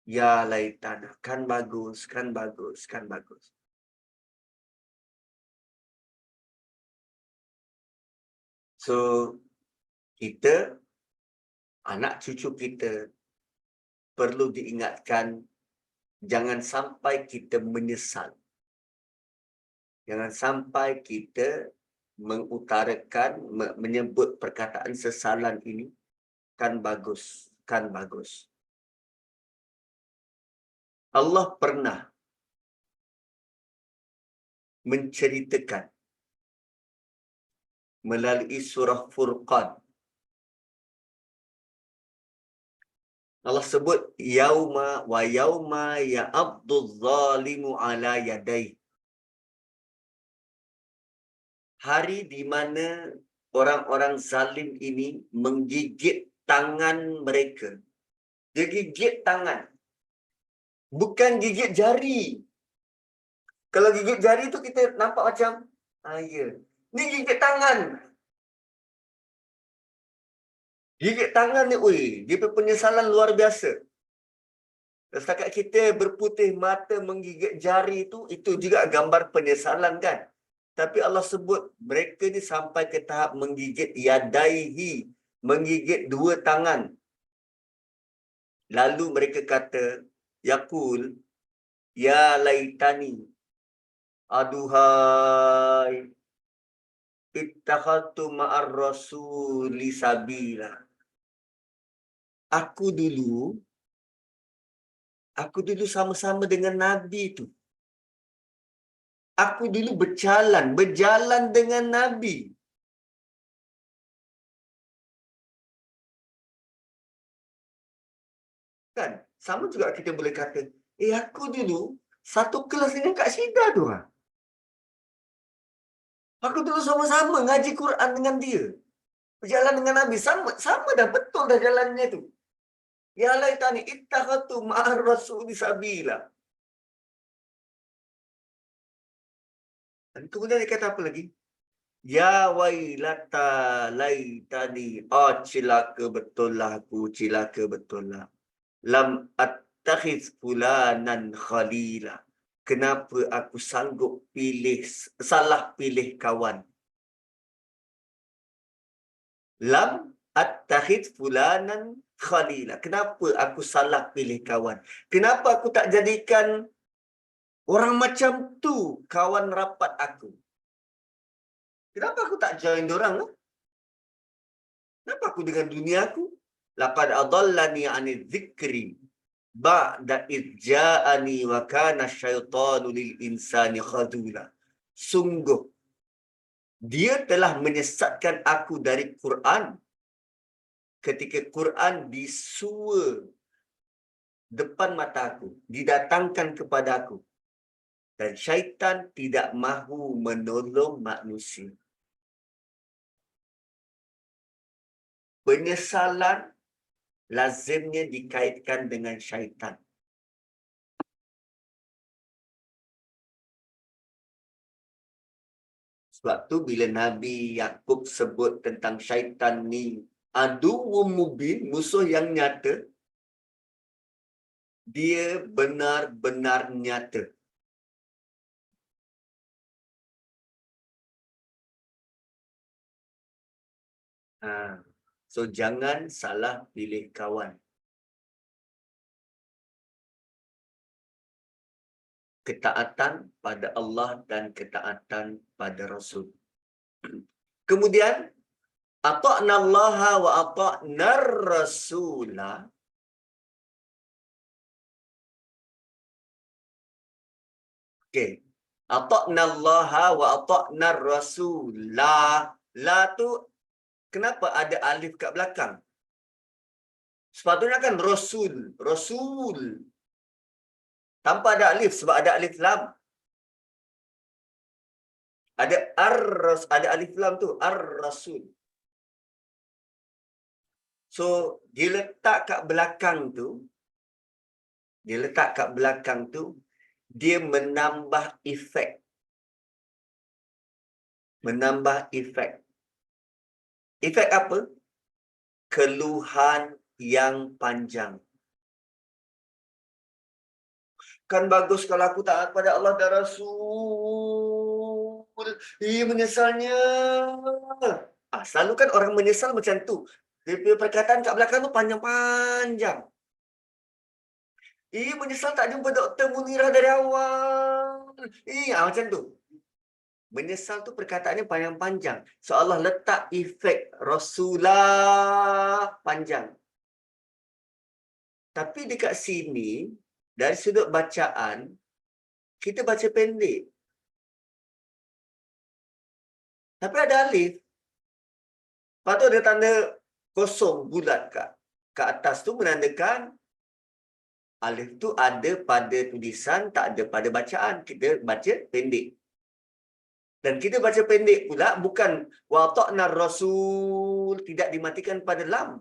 Ya laitana, kan bagus, kan bagus, kan bagus. So, kita, anak cucu kita, perlu diingatkan, jangan sampai kita menyesal. Jangan sampai kita mengutarakan, menyebut perkataan sesalan ini, kan bagus, kan bagus. Allah pernah menceritakan melalui surah Furqan. Allah sebut yauma wa yauma ya'addu zalimu ala yadai. Hari di mana orang-orang zalim ini menggigit tangan mereka. Dia gigit tangan. Bukan gigit jari. Kalau gigit jari tu kita nampak macam, ya. Ni gigit tangan. Gigit tangan ni, dia penyesalan luar biasa. Setakat kita berputih mata menggigit jari tu, itu juga gambar penyesalan kan. Tapi Allah sebut mereka ni sampai ke tahap menggigit yadaihi, menggigit dua tangan. Lalu mereka kata, yaqul, ya laitani, aduhai, ittakhadtu ma'ar rasuli sabila. Aku dulu sama-sama dengan Nabi tu. Aku dulu berjalan dengan Nabi. Kan? Sama juga kita boleh kata, aku dulu satu kelas dengan Kak Syida tu. Aku dulu sama-sama ngaji Quran dengan dia. Berjalan dengan Nabi. Sama dah, betul dah jalannya tu. Ya laitani ittakhadtu ma'ar rasuli sabila. Dan kemudian dia kata apa lagi? Ya wailata laitani. Oh, cilaka betul lah aku. Cilaka betul lah. Lam attakhiz fulanan khalila. Kenapa aku sanggup salah pilih kawan? Lam attakhiz fulanan khalila. Kenapa aku salah pilih kawan? Kenapa aku tak jadikan orang macam tu kawan rapat aku? Kenapa aku tak join dorang? Kenapa aku dengan dunia aku? Laqad adallani 'anil dzikri ba'da idh ja'ani wa kana syaitanu lil insani khadula. Sungguh dia telah menyesatkan aku dari Quran ketika Quran disua depan mata aku, didatangkan kepada aku. Dan syaitan tidak mahu menolong manusia. Penyesalan lazimnya dikaitkan dengan syaitan. Sebab tu bila Nabi Yaqub sebut tentang syaitan ni aduwwum mubin, musuh yang nyata, dia benar-benar nyata. So jangan salah pilih kawan. Ketaatan pada Allah dan ketaatan pada Rasul. Kemudian ata'na Allah wa ata'na Rasula. Okey. Ata'na Allah wa ata'na Rasula. La tu kenapa ada alif kat belakang? Sepatutnya kan Rasul. Rasul. Tanpa ada alif sebab ada alif lam. Ada ada alif lam tu, ar-rasul. So, dia letak kat belakang tu, dia menambah efek. Menambah efek. Efek apa? Keluhan yang panjang. Kan bagus kalau aku taat pada Allah dan Rasul. Menyesalnya. Selalu kan orang menyesal macam tu. Dia punya perkataan kat belakang tu panjang-panjang. Menyesal tak jumpa Dr. Munirah dari awal. Macam tu. Menyesal tu perkataannya panjang-panjang. So Allah letak efek Rasulah panjang. Tapi dekat sini, dari sudut bacaan, kita baca pendek. Tapi ada alif. Lepas tu ada tanda kosong bulat kat atas tu menandakan alif tu ada pada tulisan, tak ada pada bacaan. Kita baca pendek. Dan kita baca pendek pula bukan wa ta'na rasul, tidak dimatikan pada lam.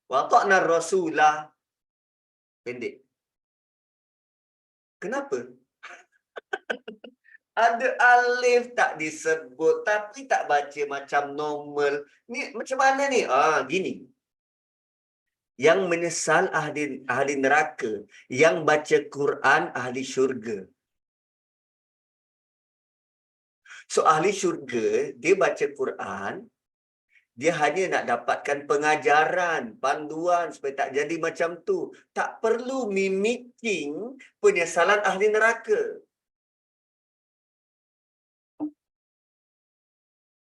Wa ta'na rasulah pendek. Kenapa? Ada alif tak disebut tapi tak baca macam normal. Ni macam mana ni? Gini. Yang menyesal ahli neraka, yang baca Quran ahli syurga. So ahli syurga, dia baca Quran, dia hanya nak dapatkan pengajaran, panduan supaya tak jadi macam tu. Tak perlu mimicking penyesalan ahli neraka.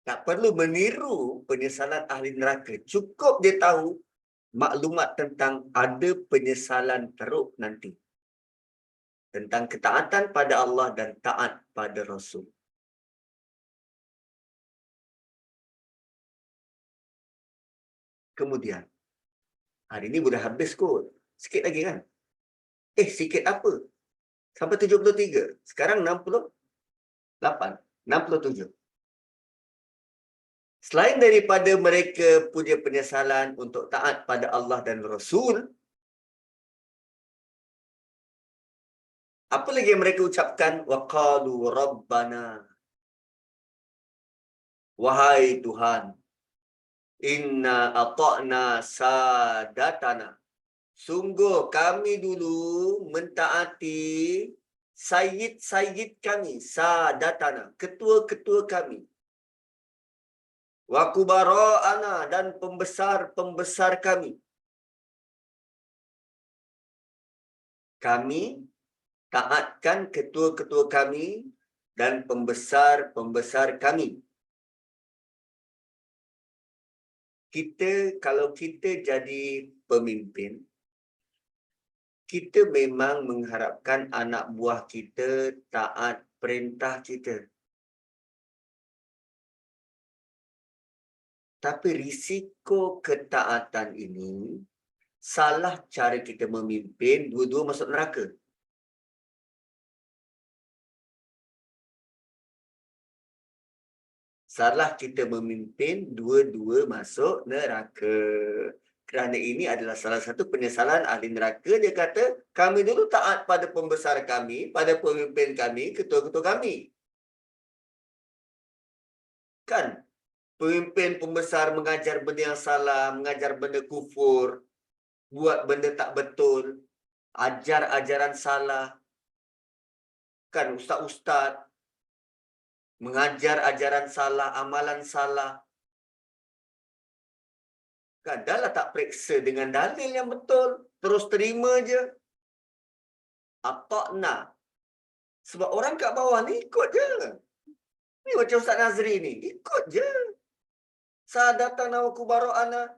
Tak perlu meniru penyesalan ahli neraka. Cukup dia tahu maklumat tentang ada penyesalan teruk nanti. Tentang ketaatan pada Allah dan taat pada Rasul. Kemudian, hari ini sudah habis kot. Sikit lagi kan? Sikit apa? Sampai 73. Sekarang 68. 67. Selain daripada mereka punya penyesalan untuk taat pada Allah dan Rasul, apa lagi yang mereka ucapkan? Waqalu Rabbana. Wahai Tuhan, inna ata'na sadatana. Sungguh kami dulu mentaati sayyid-sayyid kami, sadatana, ketua-ketua kami. Wa kubara'ana, dan pembesar-pembesar kami. Kami taatkan ketua-ketua kami dan pembesar-pembesar kami. Kalau kita jadi pemimpin, kita memang mengharapkan anak buah kita taat perintah kita. Tapi risiko ketaatan ini, salah cara kita memimpin, dua-dua masuk neraka. Salah kita memimpin, dua-dua masuk neraka. Kerana ini adalah salah satu penyesalan ahli neraka. Dia kata, kami dulu taat pada pembesar kami, pada pemimpin kami, ketua-ketua kami. Kan? Pemimpin pembesar mengajar benda yang salah, mengajar benda kufur, buat benda tak betul, ajar ajaran salah. Kan ustaz-ustaz mengajar ajaran salah, amalan salah. Kan dah lah tak periksa dengan dalil yang betul, terus terima je. Ata'na. Sebab orang kat bawah ni ikut je. Ni macam Ustaz Nazri ni, ikut je. Sadatana wa kubara'ana.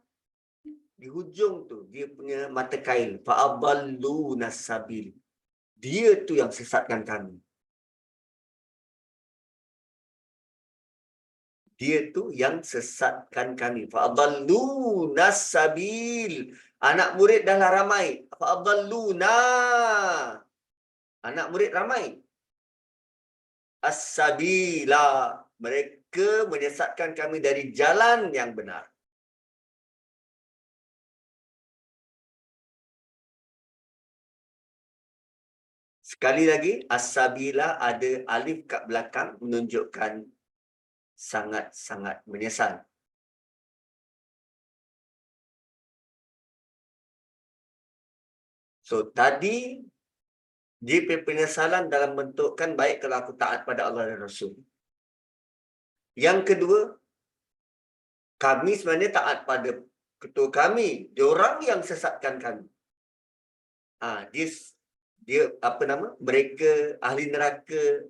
Di hujung tu, dia punya mata kail. Fa'adallu nasabil. Dia tu yang sesatkan kami. Dia tu yang sesatkan kami. Fa'adallu nasabil. Anak murid dah lah ramai. Fa'adallu na. Anak murid ramai. As-sabila. Mereka menyesatkan kami dari jalan yang benar. Sekali lagi, as-sabila ada alif kat belakang menunjukkan sangat-sangat menyesal. So, tadi dia penyesalan dalam bentuk kan baik kalau aku taat pada Allah dan Rasul. Yang kedua, kami sebenarnya taat pada ketua kami. Diorang yang sesatkan kami. Dia apa nama? Mereka ahli neraka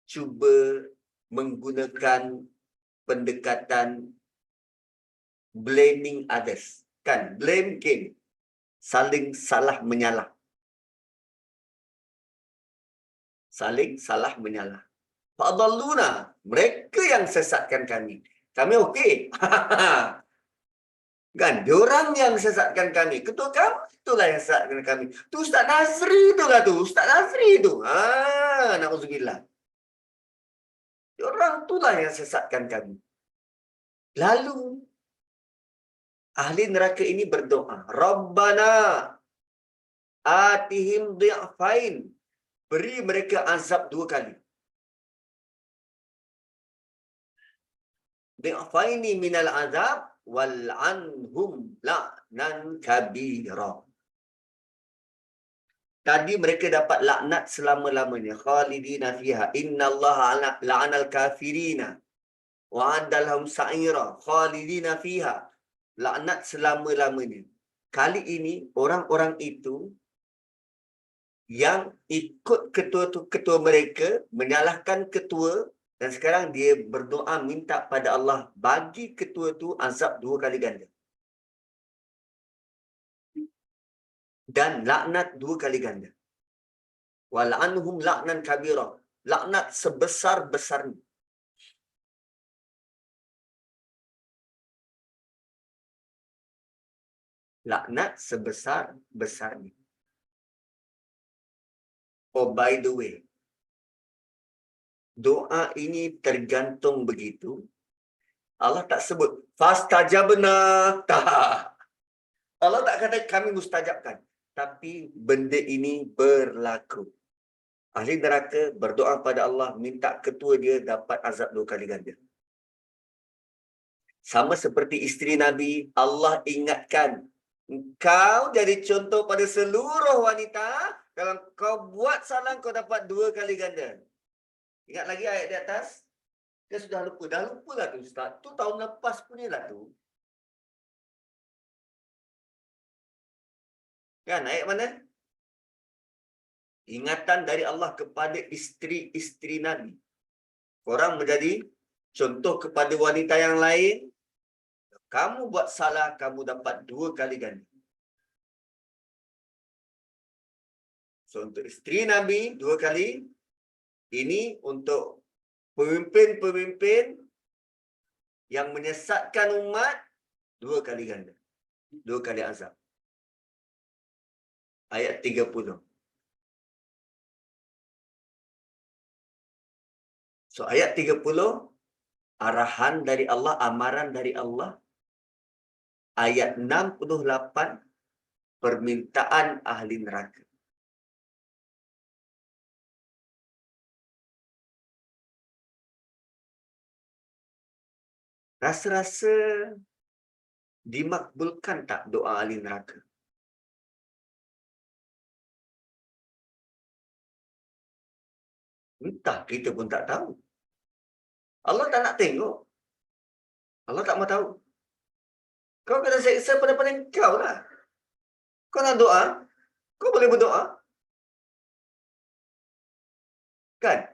cuba menggunakan pendekatan blaming others. Kan? Blame game. Saling salah menyalah. Saling salah menyalah. Fa'adalluna. Mereka yang sesatkan kami. Kami okey. Kan? Diorang yang sesatkan kami. Ketua kami itulah yang sesatkan kami. Tu Ustaz Nazri tu lah tu. Ustaz Nazri tu. Na'udzubillah. Diorang itulah yang sesatkan kami. Lalu, ahli neraka ini berdoa. Rabbana atihim di'afain. Beri mereka azab 2 kali. Di'afaini minal azab wal'anhum la'nan kabira. Tadi mereka dapat laknat selama-lamanya. Khalidina fiha. Innallaha la'anal kafirina. Wa'adalhum sa'ira. Khalidina fiha. Laknat selama-lamanya. Kali ini, orang-orang itu yang ikut ketua mereka, menyalahkan ketua, dan sekarang dia berdoa minta pada Allah bagi ketua tu azab 2 kali ganda. Dan laknat 2 kali ganda. Wal'anhum la'nan kabira. Laknat sebesar-besarnya. Laknat sebesar-besarnya. Oh, by the way, doa ini tergantung begitu. Allah tak sebut fastajabna. Tak. Allah tak kata kami mustajabkan. Tapi benda ini berlaku. Ahli neraka berdoa pada Allah minta ketua dia dapat azab 2 kali ganda. Sama seperti isteri Nabi, Allah ingatkan, engkau jadi contoh pada seluruh wanita, kalau kau buat salah kau dapat 2 kali ganda. Ingat lagi ayat di atas? Dia sudah lupa. Dah lupa lah tu Ustaz. Tu tahun lepas punya lah tu. Kan ayat mana? Ingatan dari Allah kepada isteri-isteri Nabi. Korang menjadi contoh kepada wanita yang lain. Kamu buat salah, kamu dapat 2 kali ganda. So, untuk isteri Nabi, 2 kali. Ini untuk pemimpin-pemimpin yang menyesatkan umat, 2 kali ganda. 2 kali azab. Ayat 30. So, ayat 30, arahan dari Allah, amaran dari Allah. Ayat 68, permintaan ahli neraka. Rasa-rasa dimakbulkan tak doa ahli neraka? Entah, kita pun tak tahu. Allah tak nak tengok. Allah tak mau tahu. Kau kena seksa pada kau lah. Kau nak doa, kau boleh berdoa. Kan?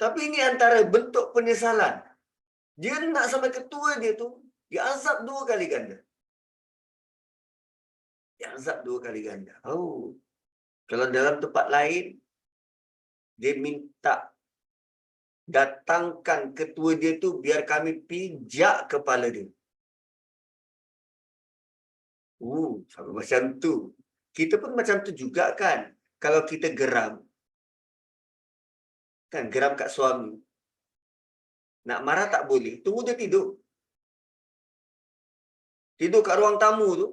Tapi ini antara bentuk penyesalan. Dia nak sampai ketua dia tu, dia azab 2 kali ganda. Dia azab 2 kali ganda. Oh. Kalau dalam tempat lain, dia minta datangkan ketua dia tu biar kami pijak kepala dia. Sama macam tu. Kita pun macam tu juga kan. Kalau kita geram, kan geram kat suami. Nak marah tak boleh. Tunggu dia tidur. Tidur kat ruang tamu tu.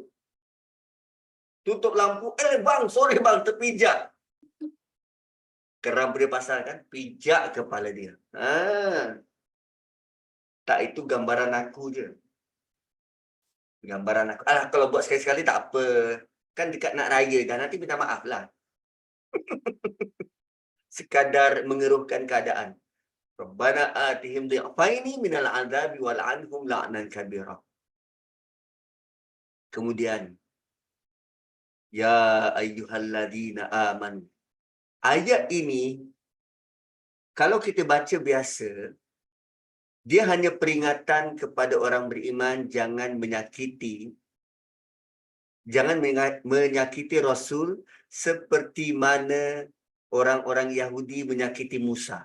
Tutup lampu. Bang, sorry bang, terpijak. Geram dia pasal kan. Pijak kepala dia. Tak, itu gambaran aku je. Gambaran aku. Alah, kalau buat sekali-sekali tak apa. Kan dekat nak raya dah. Nanti minta maaf lah. Sekadar mengeruhkan keadaan. Rabbana atihim dhi'faini minal azabi wal'anhum la'nan kabira. Kemudian, ya ayyuhalladzina amanu. Ayat ini, kalau kita baca biasa, dia hanya peringatan kepada orang beriman jangan menyakiti Rasul seperti mana orang-orang Yahudi menyakiti Musa.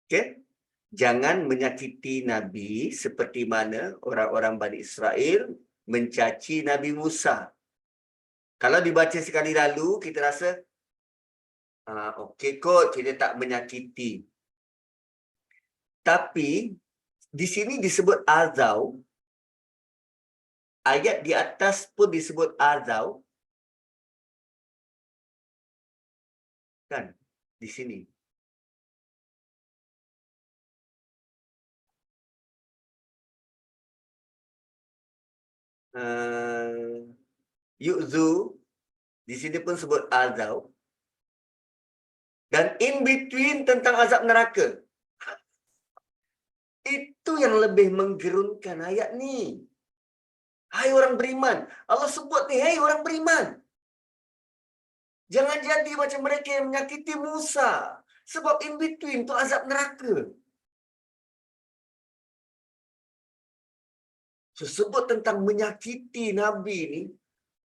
Okey? Jangan menyakiti Nabi seperti mana orang-orang Bani Israel mencaci Nabi Musa. Kalau dibaca sekali lalu, kita rasa, okey kot, kita tak menyakiti. Tapi, di sini disebut azau. Ayat di atas pun disebut azau. Kan? Di sini. yu'zu, di sini pun sebut azau. Dan in between tentang azab neraka. Itu yang lebih menggerunkan ayat ni. Hai orang beriman. Allah sebut ni, hai orang beriman. Jangan jadi macam mereka yang menyakiti Musa. Sebab in between tu azab neraka. So, sebut tentang menyakiti Nabi ni,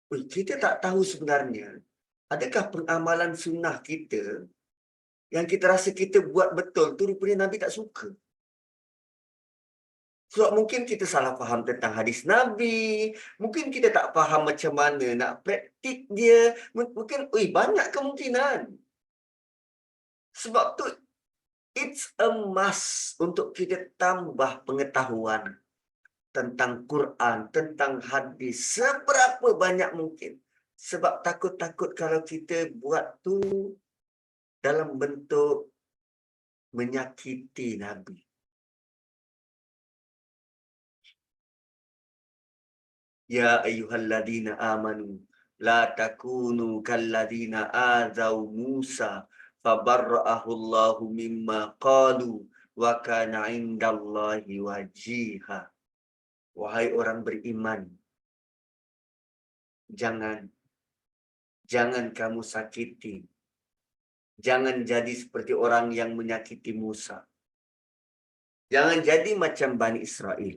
kita tak tahu sebenarnya, adakah pengamalan sunnah kita yang kita rasa kita buat betul tu rupanya Nabi tak suka. Sebab mungkin kita salah faham tentang hadis Nabi, mungkin kita tak faham macam mana nak praktik dia, mungkin banyak kemungkinan. Sebab tu it's a must untuk kita tambah pengetahuan tentang Quran, tentang hadis, seberapa banyak mungkin. Sebab takut-takut kalau kita buat tu dalam bentuk menyakiti Nabi. Ya ayyuhalladzina amanu la takunu kalladzina azau Musa fabarra'ahu Allahu mimma qalu wa kana 'indallahi wajiha. Wahai orang beriman, jangan kamu sakiti. Jangan jadi seperti orang yang menyakiti Musa. Jangan jadi macam Bani Israel.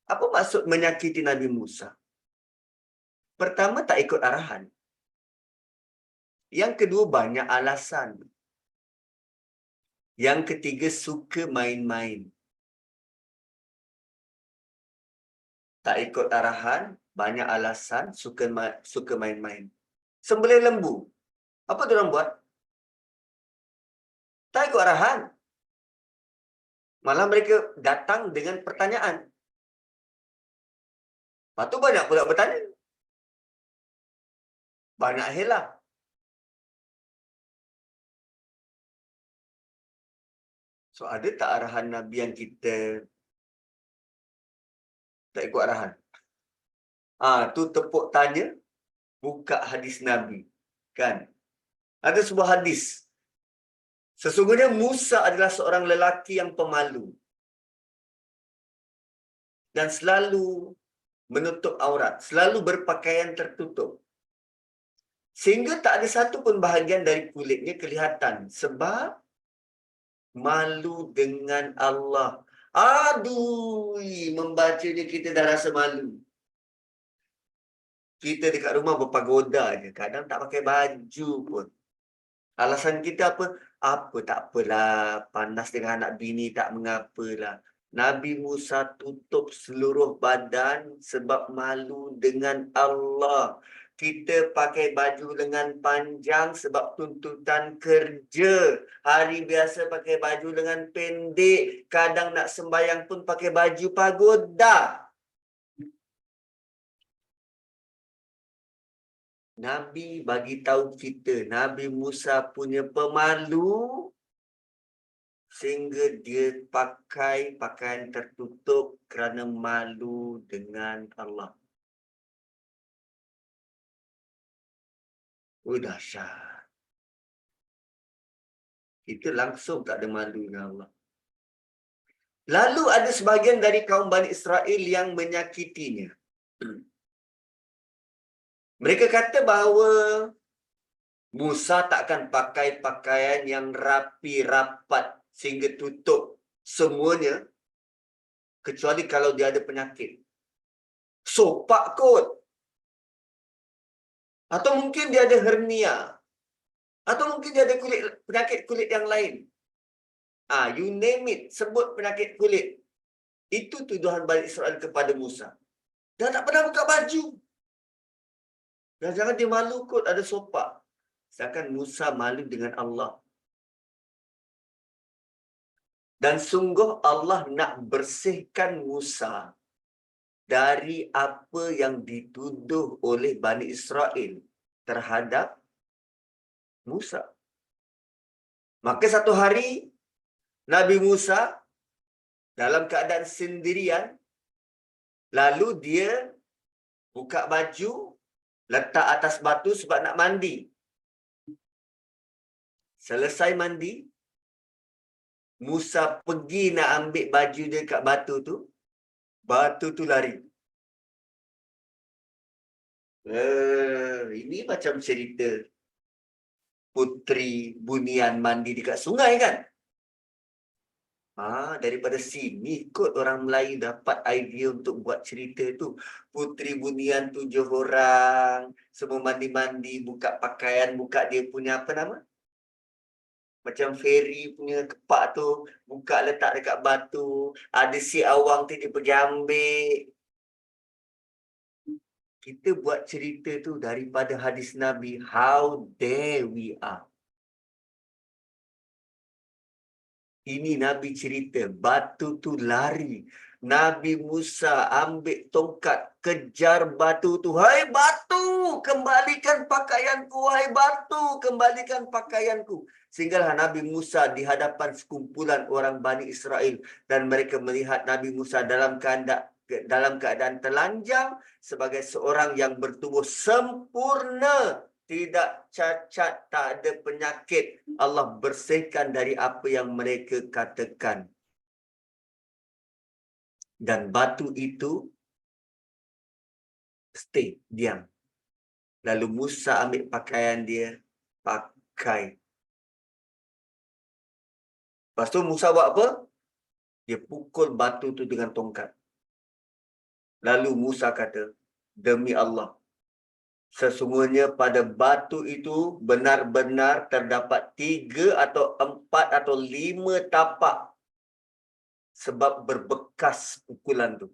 Apa maksud menyakiti Nabi Musa? Pertama, tak ikut arahan. Yang kedua, banyak alasan. Yang ketiga, suka main-main. Tak ikut arahan, banyak alasan, suka main-main. Sembelih lembu. Apa diorang buat? Tak ikut arahan. Malah mereka datang dengan pertanyaan. Lepas tu banyak pula bertanya. Banyak helah. So, ada tak arahan Nabi yang kita tak ikut arahan? Tu tepuk tanya, buka hadis Nabi. Kan? Ada sebuah hadis. Sesungguhnya Musa adalah seorang lelaki yang pemalu. Dan selalu menutup aurat. Selalu berpakaian tertutup. Sehingga tak ada satu pun bahagian dari kulitnya kelihatan. Sebab malu dengan Allah. Aduh, membacanya kita dah rasa malu. Kita dekat rumah berpagoda je. Kadang tak pakai baju pun. Alasan kita apa? Apa tak apalah. Panas dengan anak bini tak mengapalah. Nabi Musa tutup seluruh badan sebab malu dengan Allah. Kita pakai baju lengan panjang sebab tuntutan kerja. Hari biasa pakai baju lengan pendek. Kadang nak sembahyang pun pakai baju pagoda. Nabi bagi tahu kita, Nabi Musa punya pemalu sehingga dia pakai pakaian tertutup kerana malu dengan Allah. Dahsyat. Kita langsung tak ada malu dengan Allah. Lalu ada sebahagian dari kaum Bani Israel yang menyakitinya. Mereka kata bahawa Musa takkan pakai pakaian yang rapi rapat sehingga tutup semuanya kecuali kalau dia ada penyakit. Sopak kot. Atau mungkin dia ada hernia. Atau mungkin dia ada penyakit kulit yang lain. You name it, sebut penyakit kulit. Itu tuduhan Bani Israel kepada Musa. Dia tak pernah buka baju. Dan jangan dia malu kot ada sopak. Sedangkan Musa malu dengan Allah. Dan sungguh Allah nak bersihkan Musa dari apa yang dituduh oleh Bani Israel terhadap Musa. Maka satu hari, Nabi Musa dalam keadaan sendirian, lalu dia buka baju, letak atas batu sebab nak mandi. Selesai mandi, Musa pergi nak ambil baju dia kat batu tu lari. Ini macam cerita puteri bunian mandi dekat sungai kan? Daripada sini kot orang Melayu dapat idea untuk buat cerita tu. Puteri bunian 7 orang, semua mandi-mandi, buka pakaian, buka dia punya apa nama? Macam feri punya kepak tu, buka letak dekat batu. Ada si awang tu dia pergi ambil. Kita buat cerita tu daripada hadis Nabi. How dare we are. Ini Nabi cerita, batu tu lari. Nabi Musa ambil tongkat, kejar batu tu. Hai batu, kembalikan pakaianku. Hai batu, kembalikan pakaianku. Sehinggalah Nabi Musa di hadapan sekumpulan orang Bani Israel. Dan mereka melihat Nabi Musa dalam keadaan telanjang sebagai seorang yang bertubuh sempurna. Tidak cacat, tak ada penyakit. Allah bersihkan dari apa yang mereka katakan. Dan batu itu stay, diam. Lalu Musa ambil pakaian dia, pakai. Lepas tu Musa buat apa? Dia pukul batu tu dengan tongkat. Lalu Musa kata, demi Allah, sesungguhnya pada batu itu benar-benar terdapat 3 atau 4 atau 5 tapak sebab berbekas pukulan tu.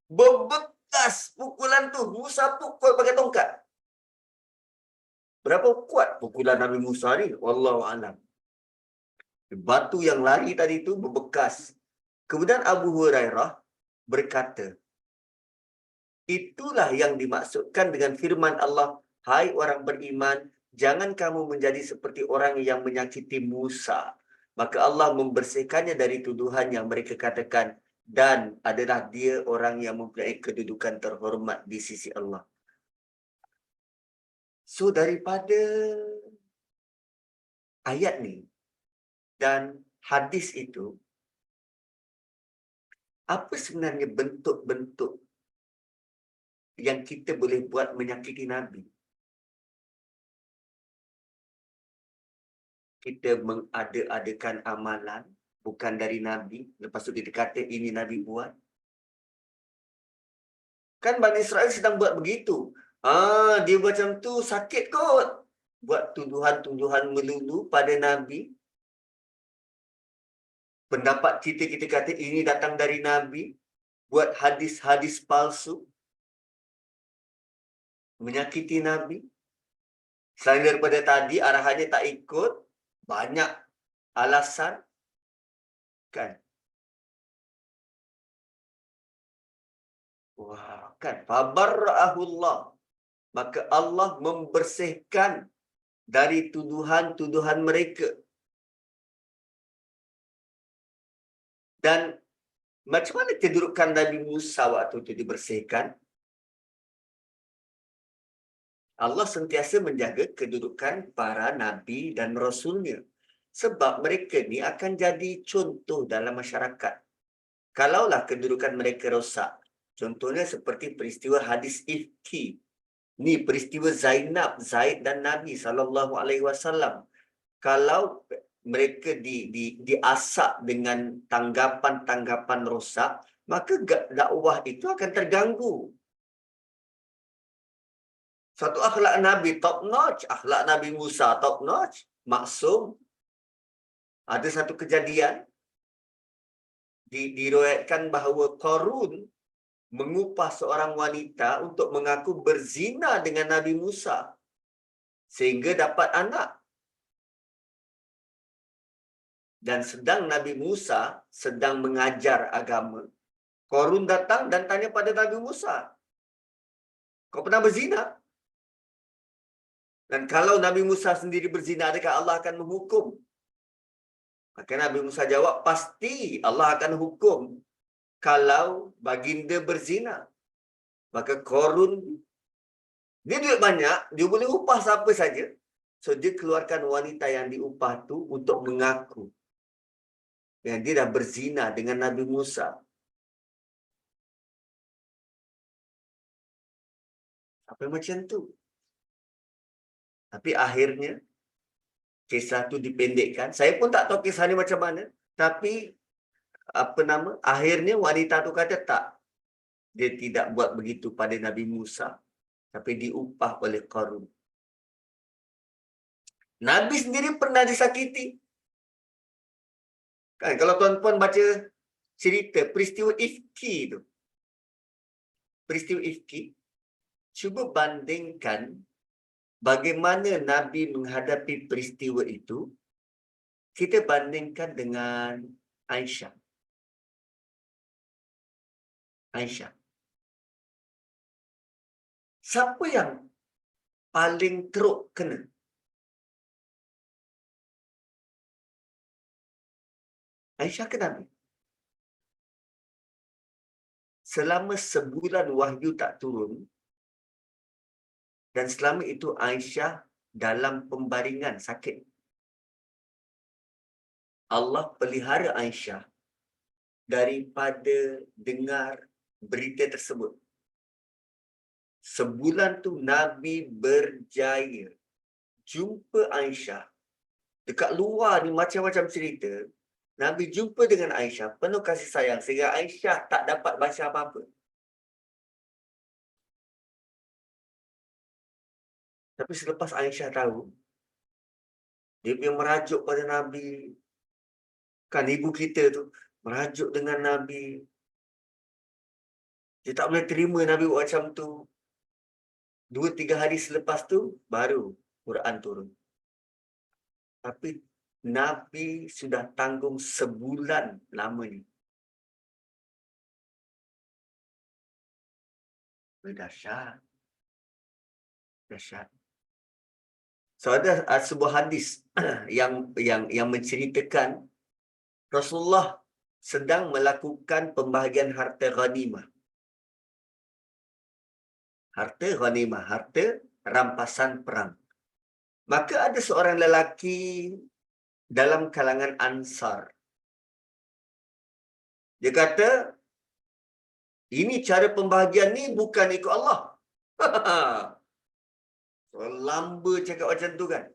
Berbekas pukulan tu. Musa pukul pakai tongkat. Berapa kuat pukulan Nabi Musa ni? Wallahu a'lam. Batu yang lari tadi tu berbekas. Kemudian Abu Hurairah berkata, itulah yang dimaksudkan dengan firman Allah, hai orang beriman, jangan kamu menjadi seperti orang yang menyakiti Musa. Maka Allah membersihkannya dari tuduhan yang mereka katakan, dan adalah dia orang yang mempunyai kedudukan terhormat di sisi Allah. So daripada ayat ni dan hadis itu, apa sebenarnya bentuk-bentuk yang kita boleh buat menyakiti Nabi? Kita mengada-adakan amalan bukan dari Nabi, lepas tu kita kata ini Nabi buat. Kan Bani Israel sedang buat begitu. Dia macam tu sakit kot. Buat tuduhan-tuduhan melulu pada Nabi. Pendapat kita kata ini datang dari Nabi. Buat hadis-hadis palsu. Menyakiti Nabi. Selain daripada tadi arahannya tak ikut, banyak alasan. Kan? Wah, kan? Fabarra'ahullah. Maka Allah membersihkan dari tuduhan-tuduhan mereka. Dan macam mana kedudukan Nabi Musa waktu itu dibersihkan? Allah sentiasa menjaga kedudukan para Nabi dan Rasulnya. Sebab mereka ni akan jadi contoh dalam masyarakat. Kalaulah kedudukan mereka rosak. Contohnya seperti peristiwa hadis Ifki. Ni peristiwa Zaid dan Nabi SAW. Kalau mereka diasak dengan tanggapan-tanggapan rosak, maka dakwah itu akan terganggu. Satu akhlak Nabi top notch, akhlak Nabi Musa top notch, maksum. Ada satu kejadian diriwayatkan bahawa Qarun mengupah seorang wanita untuk mengaku berzina dengan Nabi Musa sehingga dapat anak. Dan sedang Nabi Musa sedang mengajar agama, Qarun datang dan tanya pada Nabi Musa, kau pernah berzina? Dan kalau Nabi Musa sendiri berzina, adakah Allah akan menghukum? Maka Nabi Musa jawab, pasti Allah akan hukum kalau baginda berzina. Maka Qarun, dia duit banyak, dia boleh upah siapa saja. So dia keluarkan wanita yang diupah tu untuk mengaku yang dia dah berzina dengan Nabi Musa. Apa macam tu? Tapi akhirnya kisah tu dipendekkan. Saya pun tak tahu kisah ni macam mana. Tapi akhirnya wanita tu kata tak. Dia tidak buat begitu pada Nabi Musa. Tapi diupah oleh Qarun. Nabi sendiri pernah disakiti. Kan kalau tuan-tuan baca cerita peristiwa Ifki tu. Peristiwa Ifki. Cuba bandingkan bagaimana Nabi menghadapi peristiwa itu. Kita bandingkan dengan Aisyah. Aisyah. Siapa yang paling teruk kena? Aisyah ke Nabi? Selama sebulan wahyu tak turun, dan selama itu Aisyah dalam pembaringan sakit. Allah pelihara Aisyah daripada dengar berita tersebut. Sebulan tu Nabi berjaya jumpa Aisyah. Dekat luar ni macam-macam cerita. Nabi jumpa dengan Aisyah penuh kasih sayang sehingga Aisyah tak dapat baca apa-apa. Tapi selepas Aisyah tahu, dia punya merajuk pada Nabi. Kan ibu kita tu merajuk dengan Nabi. Dia tak boleh terima Nabi buat macam tu. 2-3 hari selepas tu, baru Quran turun. Tapi Nabi sudah tanggung sebulan lama ni. Dahsyat. Dahsyat. So ada sebuah hadis yang menceritakan Rasulullah sedang melakukan pembahagian harta ghanimah. Harta ghanimah, harta rampasan perang. Maka ada seorang lelaki dalam kalangan Ansar. Dia kata, ini cara pembahagian ni bukan ikut Allah. Lamba cakap macam tu kan.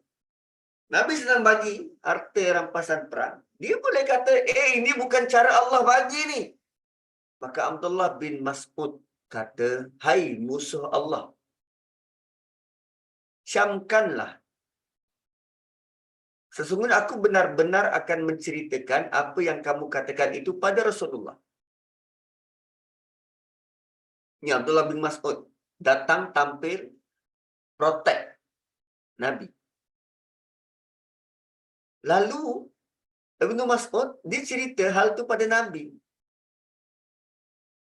Nabi sedang bagi harta rampasan perang. Dia boleh kata, ini bukan cara Allah bagi ni. Maka Abdullah bin Mas'ud kata, hai musuh Allah, syamkanlah. Sesungguhnya aku benar-benar akan menceritakan apa yang kamu katakan itu pada Rasulullah. Ini Abdullah bin Mas'ud datang tampil protek Nabi. Lalu Ibnu Mas'ud dia cerita hal tu pada Nabi.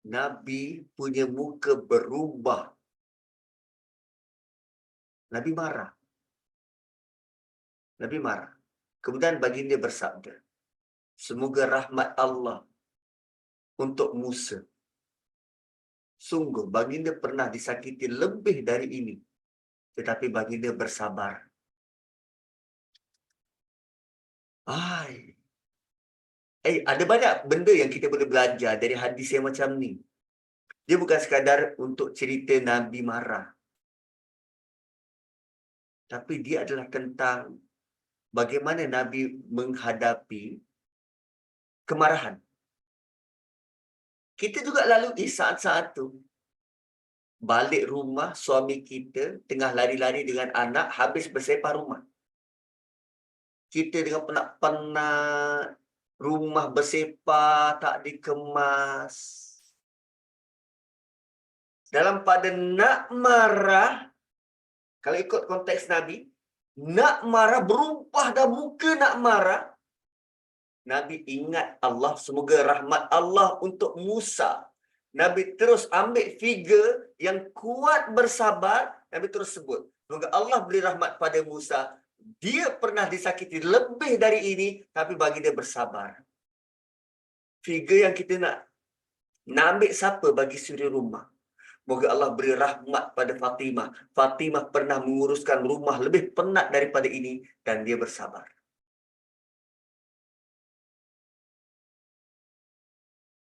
Nabi punya muka berubah. Nabi marah. Nabi marah. Kemudian baginda bersabda, semoga rahmat Allah untuk Musa. Sungguh baginda pernah disakiti lebih dari ini. Tetapi baginda bersabar. Ada banyak benda yang kita boleh belajar dari hadis yang macam ni. Dia bukan sekadar untuk cerita Nabi marah. Tapi dia adalah tentang bagaimana Nabi menghadapi kemarahan. Kita juga lalui saat-saat tu. Balik rumah, suami kita tengah lari-lari dengan anak, habis bersepah rumah. Kita dengan penat-penat, rumah bersepah, tak dikemas. Dalam pada nak marah, kalau ikut konteks Nabi, nak marah, berubah dah muka nak marah. Nabi ingat Allah, semoga rahmat Allah untuk Musa. Nabi terus ambil figure yang kuat bersabar. Nabi terus sebut, semoga Allah beri rahmat pada Musa. Dia pernah disakiti lebih dari ini, tapi bagi dia bersabar. Figure yang kita nak ambil siapa bagi suri rumah? Moga Allah beri rahmat pada Fatimah. Fatimah pernah menguruskan rumah lebih penat daripada ini dan dia bersabar.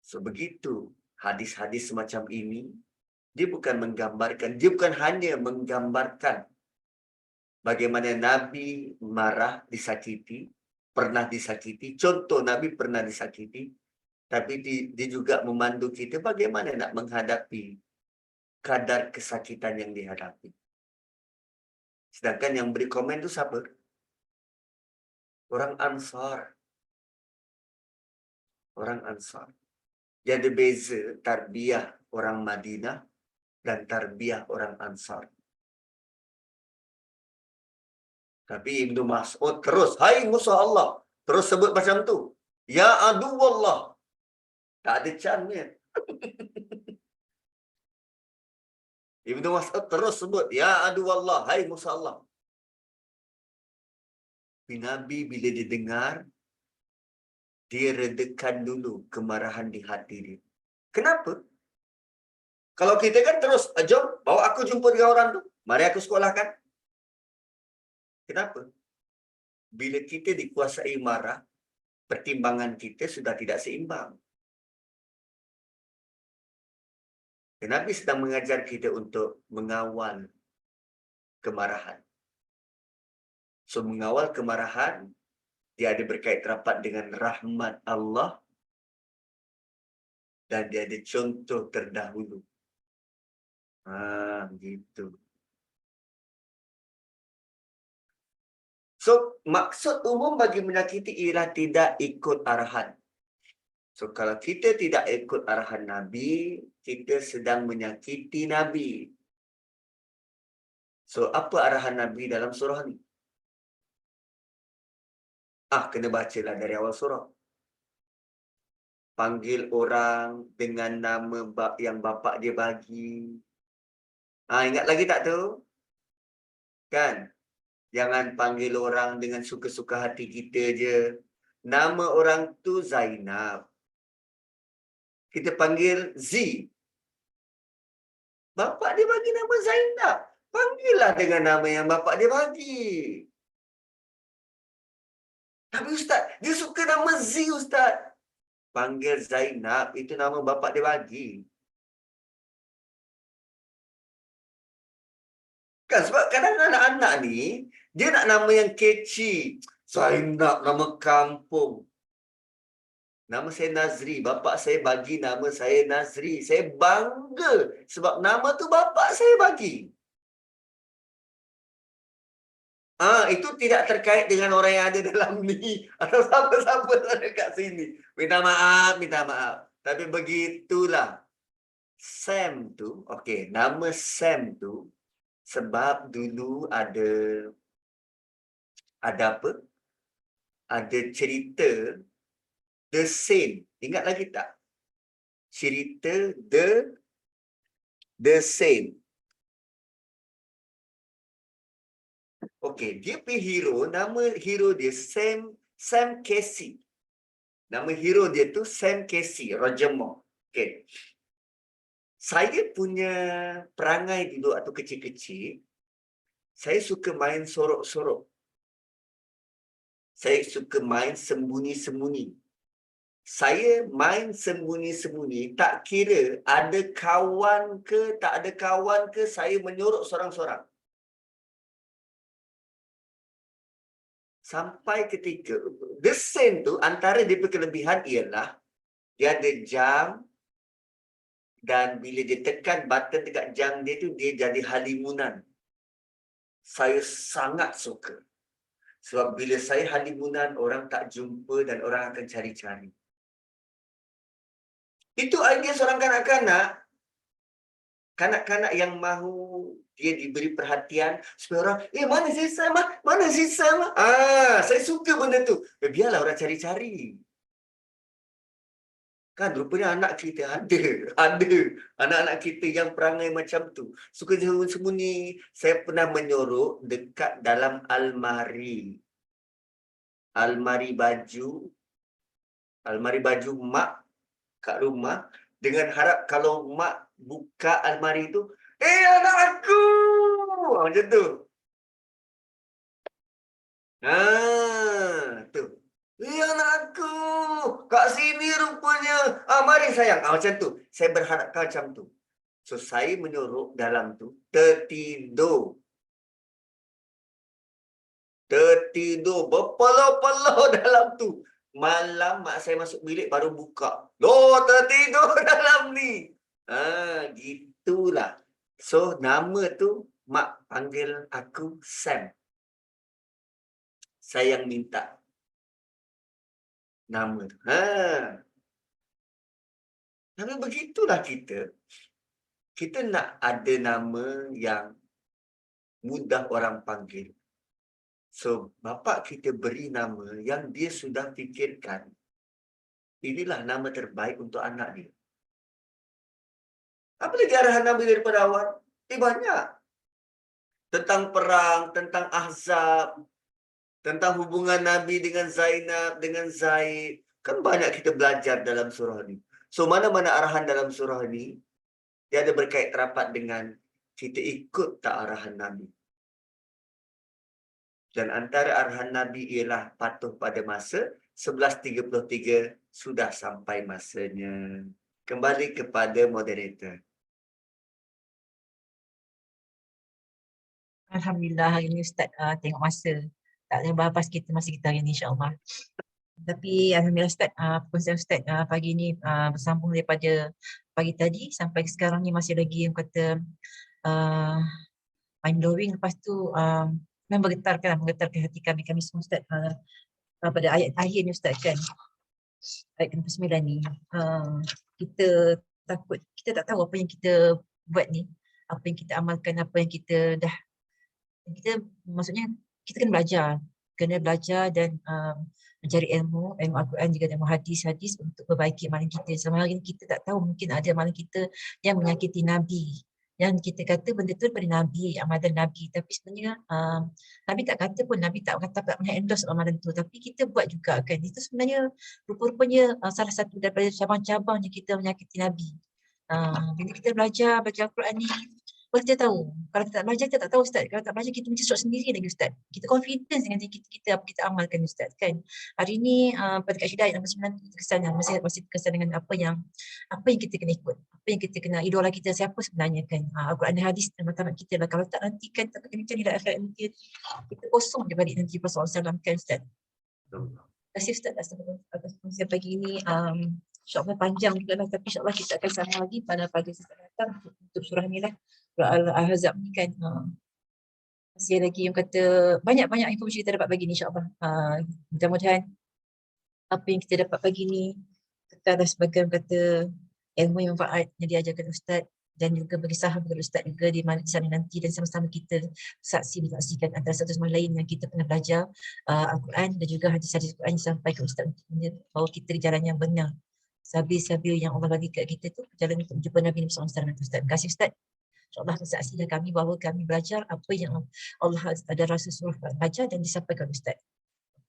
So begitu hadis-hadis semacam ini, dia bukan menggambarkan, dia bukan hanya menggambarkan bagaimana Nabi marah, disakiti, pernah disakiti. Contoh Nabi pernah disakiti, tapi dia juga memandu kita bagaimana nak menghadapi kadar kesakitan yang dihadapi. Sedangkan yang beri komen itu siapa? Orang Ansar. Orang Ansar. Dia ada beza tarbiyah orang Madinah dan tarbiyah orang Ansar. Tapi Ibnu Mas'ud terus, hai musuh Allah. Terus sebut macam tu. Ya adu Allah. Tak ada cannya. Ibnu Mas'ud terus sebut, ya adu Allah, hai musuh Allah. Nabi bila dia dengar, dia redakan dulu kemarahan di hati dia. Kenapa? Kalau kita kan terus, jom bawa aku jumpa dengan orang tu. Mari aku sekolahkan. Kenapa? Bila kita dikuasai marah, pertimbangan kita sudah tidak seimbang. Dan Nabi sedang mengajar kita untuk mengawal kemarahan. So, mengawal kemarahan, dia ada berkait rapat dengan rahmat Allah dan dia ada contoh terdahulu. Gitu. So, maksud umum bagi menyakiti ialah tidak ikut arahan. So, kalau kita tidak ikut arahan Nabi, kita sedang menyakiti Nabi. So, apa arahan Nabi dalam surah ni? Kena bacalah dari awal surah. Panggil orang dengan nama yang bapa dia bagi. Ingat lagi tak tu? Kan? Jangan panggil orang dengan suka-suka hati kita je. Nama orang tu Zainab. Kita panggil Z. Bapa dia bagi nama Zainab. Panggillah dengan nama yang bapa dia bagi. Tapi Ustaz, dia suka nama Z, Ustaz. Panggil Zainab, itu nama bapa dia bagi. Kan sebab kadang anak-anak ni, dia nak nama yang catchy. Zainab, nama kampung. Nama saya Nazri. Bapa saya bagi nama saya Nazri. Saya bangga sebab nama tu bapa saya bagi. Itu tidak terkait dengan orang yang ada dalam ni. Atau siapa-siapa ada kat sini. Minta maaf, minta maaf. Tapi begitulah. Sam tu, okey, nama Sam tu, sebab dulu ada apa? Ada cerita The Saint. Ingat lagi tak? Cerita The Saint. Okey, dia punya hero, nama hero dia Sam Casey. Nama hero dia tu Sam Casey, Roger Moore. Okey. Saya punya perangai dulu atau kecil-kecil, saya suka main sorok-sorok. Saya suka main sembunyi-sembunyi. Saya main sembunyi-sembunyi, tak kira ada kawan ke, tak ada kawan ke, saya menyorok sorang-sorang. Sampai ketika, The Saint tu, antara dia berkelebihan ialah, dia ada jam, dan bila dia tekan button dekat jam dia tu, dia jadi halimunan. Saya sangat suka. Sebab bila saya halimunan, orang tak jumpa dan orang akan cari-cari. Itu idea seorang kanak-kanak. Kanak-kanak yang mahu dia diberi perhatian supaya orang, mana si Sam? Mana si Sam? Saya suka benda tu. Biarlah orang cari-cari. Kan rupanya anak kita ada anak-anak kita yang perangai macam tu. Suka sembunyi. Saya pernah menyorok dekat dalam almari. Almari baju mak kat rumah. dengan harap kalau mak buka almari tu, anak aku! Macam tu. Tu. Anak aku! Kat sini rupanya. Mari sayang. Macam tu. Saya berharapkan macam tu. So, saya menyuruh dalam tu, tertidur. Tertidur. Berpeluh-peluh dalam tu. Malam mak saya masuk bilik baru buka. Loh, tertidur dalam ni. Gitulah. So, nama tu mak panggil aku Sam. Saya yang minta nama tu. Tapi begitulah kita. Kita nak ada nama yang mudah orang panggil. So, bapa kita beri nama yang dia sudah fikirkan. Inilah nama terbaik untuk anak dia. Apa lagi arahan Nabi daripada awal? Banyak. Tentang perang, tentang Ahzab, tentang hubungan Nabi dengan Zainab, dengan Zaid. Kan banyak kita belajar dalam surah ni. So, mana-mana arahan dalam surah ni, dia ada berkait rapat dengan kita ikut tak arahan Nabi. Dan antara arahan Nabi ialah patuh pada masa 11.33 sudah sampai masanya. Kembali kepada moderator. Alhamdulillah hari ni Ustaz tengok masa. Tak ada bahas kita masa kita hari ni insya-Allah. Tapi Alhamdulillah Ustaz, perkongsian Ustaz pagi ni bersambung daripada pagi tadi sampai sekarang ni masih lagi yang kata mind blowing. Lepas tu memang menggetarkan hati kami semua Ustaz pada ayat akhir ni Ustaz kan. Ayat ke-9 ni. Kita takut, kita tak tahu apa yang kita buat ni, apa yang kita amalkan, apa yang kita dah, kita maksudnya kita kena belajar dan mencari ilmu Al-Quran juga dan hadis-hadis untuk perbaiki amalan kita. Selama hari ni kita tak tahu, mungkin ada amalan kita yang menyakiti Nabi. Yang kita kata benda tu daripada Nabi, amalan Nabi. Tapi sebenarnya Nabi tak kata pun, Nabi tak pernah endorse amalan tu. Tapi kita buat juga kan. Itu sebenarnya rupa-rupanya salah satu daripada cabang-cabangnya kita menyakiti Nabi. Bila kita belajar Al-Quran ni, baru kita tahu. Kalau kita tak belajar, kita tak tahu Ustaz. Kalau tak belajar, kita macam sendiri lagi Ustaz. Kita confidence dengan diri kita apa kita amalkan Ustaz kan. Hari ni pada Kak Syida ayat nombor 9 kita terkesan, masih terkesan dengan apa yang kita kena ikut. Apa yang kita kena, idola kita siapa sebenarnya kan. Al-Quran dan hadis dan matlamat kita lah. Kalau tak nanti kan, tak macam ni dah akhirat nanti. Kita kosong dia balik nanti Rasulullah SAW kan Ustaz. Terima kasih Ustaz atas perkongsian pagi ini. InsyaAllah panjang juga lah, tapi insyaAllah kita akan sama lagi pada pagi setelah datang untuk surah ni lah. Surah Al-Ahzab ni kan. Masih lagi yang kata, banyak-banyak informasi kita dapat pagi ni insyaAllah. Mudah-mudahan apa yang kita dapat pagi ni, kita ada sebagai kata ilmu yang manfaat yang diajarkan Ustaz dan juga bagi sahabat kepada Ustaz juga di sana nanti, dan sama-sama kita menyaksikan antara satu sama lain yang kita pernah belajar Al-Quran dan juga hadis-hadis Al-Quran yang sampai ke Ustaz untuk bawa kita di jalan yang benar. Sabil-sabil yang Allah bagi kat kita tu jalan untuk jumpa Nabi SAW. Ustaz. Terima kasih Ustaz. InsyaAllah saksikan kami bahawa kami belajar apa yang Allah ada rasa suruh belajar dan disampaikan Ustaz.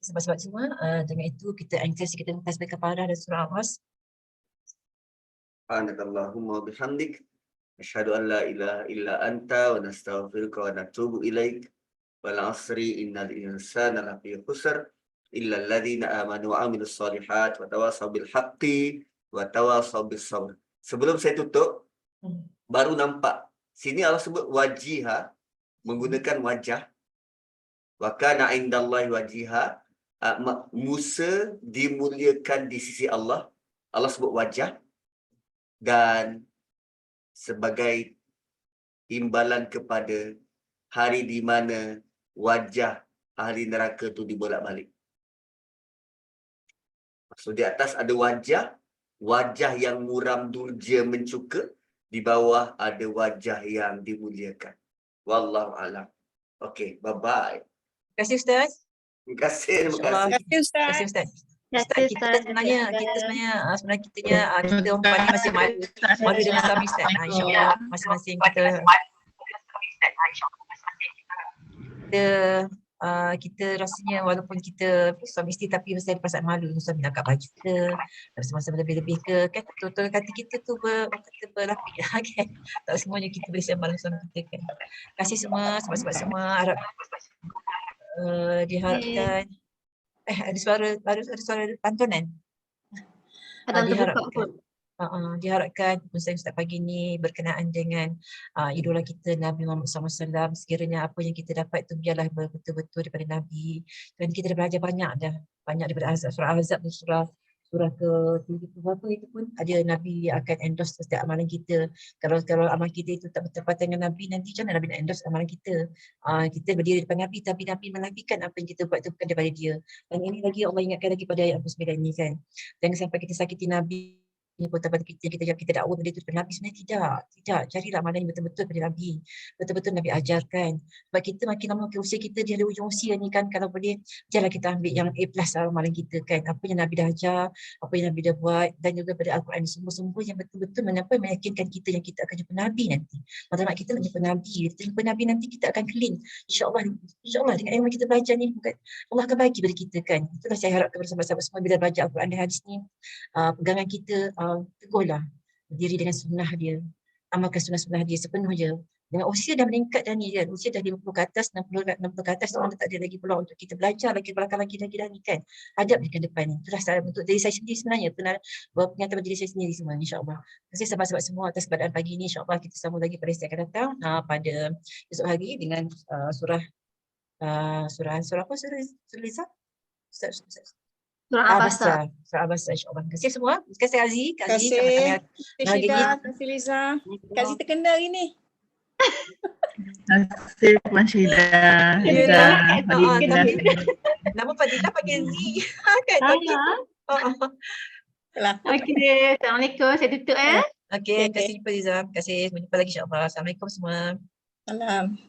Sahabat-sahabat semua, dengan itu kita interaksi kita dengan tasbih kafarah dan surah Al-As. Subhanakallahumma bihamdik. Asyhadu an la ilaha illa anta wa nastaghfiruka wa natubu ilaik. Wal 'asri innal insana lafi khusr illa alladhina amanu wa 'amilus solihat wa tawasaw bil haqqi wa tawasaw bis sabr. Sebelum saya tutup, baru nampak sini Allah sebut wajiha, menggunakan wajah. Wa kana indallahi wajiha. Musa dimuliakan di sisi Allah. Allah sebut wajah. Dan sebagai imbalan kepada hari di mana wajah ahli neraka itu dibolak-balik. So di atas ada wajah yang muram durja mencuka, di bawah ada wajah yang dimuliakan. Wallahu a'lam. Okey, bye-bye. Terima kasih Ustaz. Terima kasih. InsyaAllah. Terima kasih Ustaz. Ustaz, kita sebenarnya kita orang ni masih malu dengan suami Ustaz. InsyaAllah masing-masing kita kita rasanya walaupun kita suami isteri tapi mesti ada perasaan malu, suami nak kat baju ke, bersama-sama lebih-lebih ke, kan betul-betul kata kita tu kata berlapik lah kan. Tak semuanya kita boleh sembang dengan suami kita kan. Terima kasih semua, sahabat-sahabat semua, harap diharapkan ada suara pantunan. Ada terbuka Diharapkan pun. diharapkan Ustaz pagi ni berkenaan dengan idola kita Nabi Muhammad SAW. Sekiranya apa yang kita dapat tu biarlah betul-betul daripada Nabi. Dan kita dah belajar banyak daripada Azab, surah Azab dan surah ke-30 berapa itu pun ada Nabi yang akan endorse setiap amalan kita. Kalau amal kita itu tak bertepatan dengan Nabi, nanti macam mana Nabi nak endorse amalan kita? Kita berdiri depan Nabi tapi Nabi menafikan apa yang kita buat itu bukan daripada dia. Dan ini lagi Allah ingatkan lagi pada ayat 49 ini kan. Jangan sampai kita sakiti Nabi pada kita dakwa benda itu daripada Nabi. Sebenarnya tidak. Carilah amalan yang betul-betul daripada Nabi. Betul-betul Nabi ajarkan. Sebab kita makin lama makin usia kita di hujung usia ni kan, kalau boleh janganlah kita ambil yang A+ amalan kita kan. Apa yang Nabi dah ajar, apa yang Nabi dah buat, dan juga pada Al-Quran sungguh-sungguh yang betul-betul meyakinkan kita yang kita akan jumpa Nabi nanti. Matlamat kita nak jumpa Nabi. Kita jumpa Nabi nanti kita akan clean. InsyaAllah dengan ilmu kita belajar ni Allah akan bagi pada kita kan. Itulah saya harap kepada sahabat-sahabat semua bila belajar Al-Quran dan hadis ni, pegangan kita teguhlah berdiri dengan sunnah dia, amalkan sunnah-sunnah dia sepenuh je. Dengan usia dah meningkat dah ni kan, usia dah 50 ke atas, 60 ke atas, mana tak ada lagi peluang untuk kita belajar lagi belakang lagi dah ni kan. Hadap di depan ni. Itulah saya untuk diri saya sendiri sebenarnya, pernah buat pernyataan diri saya sendiri semua insya-Allah. Terima kasih sahabat-sahabat semua atas keadaan pagi ni. Insya-Allah kita sambung lagi pada setiap akan datang pada esok hari dengan surah apa? Surah Liza? Surah Abasa. Surah Abasa insya-Allah. Terima kasih semua. Terima kasih Aziz. Terima kasih. Terima kasih Syida, terima kasih Liza. Kak Aziz terkenal hari ni. Terima kasih Puan Syida. Nama Fadilah panggil Z. Kan? Okey, Assalamualaikum. Saya tutup Okey, terima kasih Liza. Terima kasih. Sampai jumpa lagi insya-Allah. Assalamualaikum semua. Salam.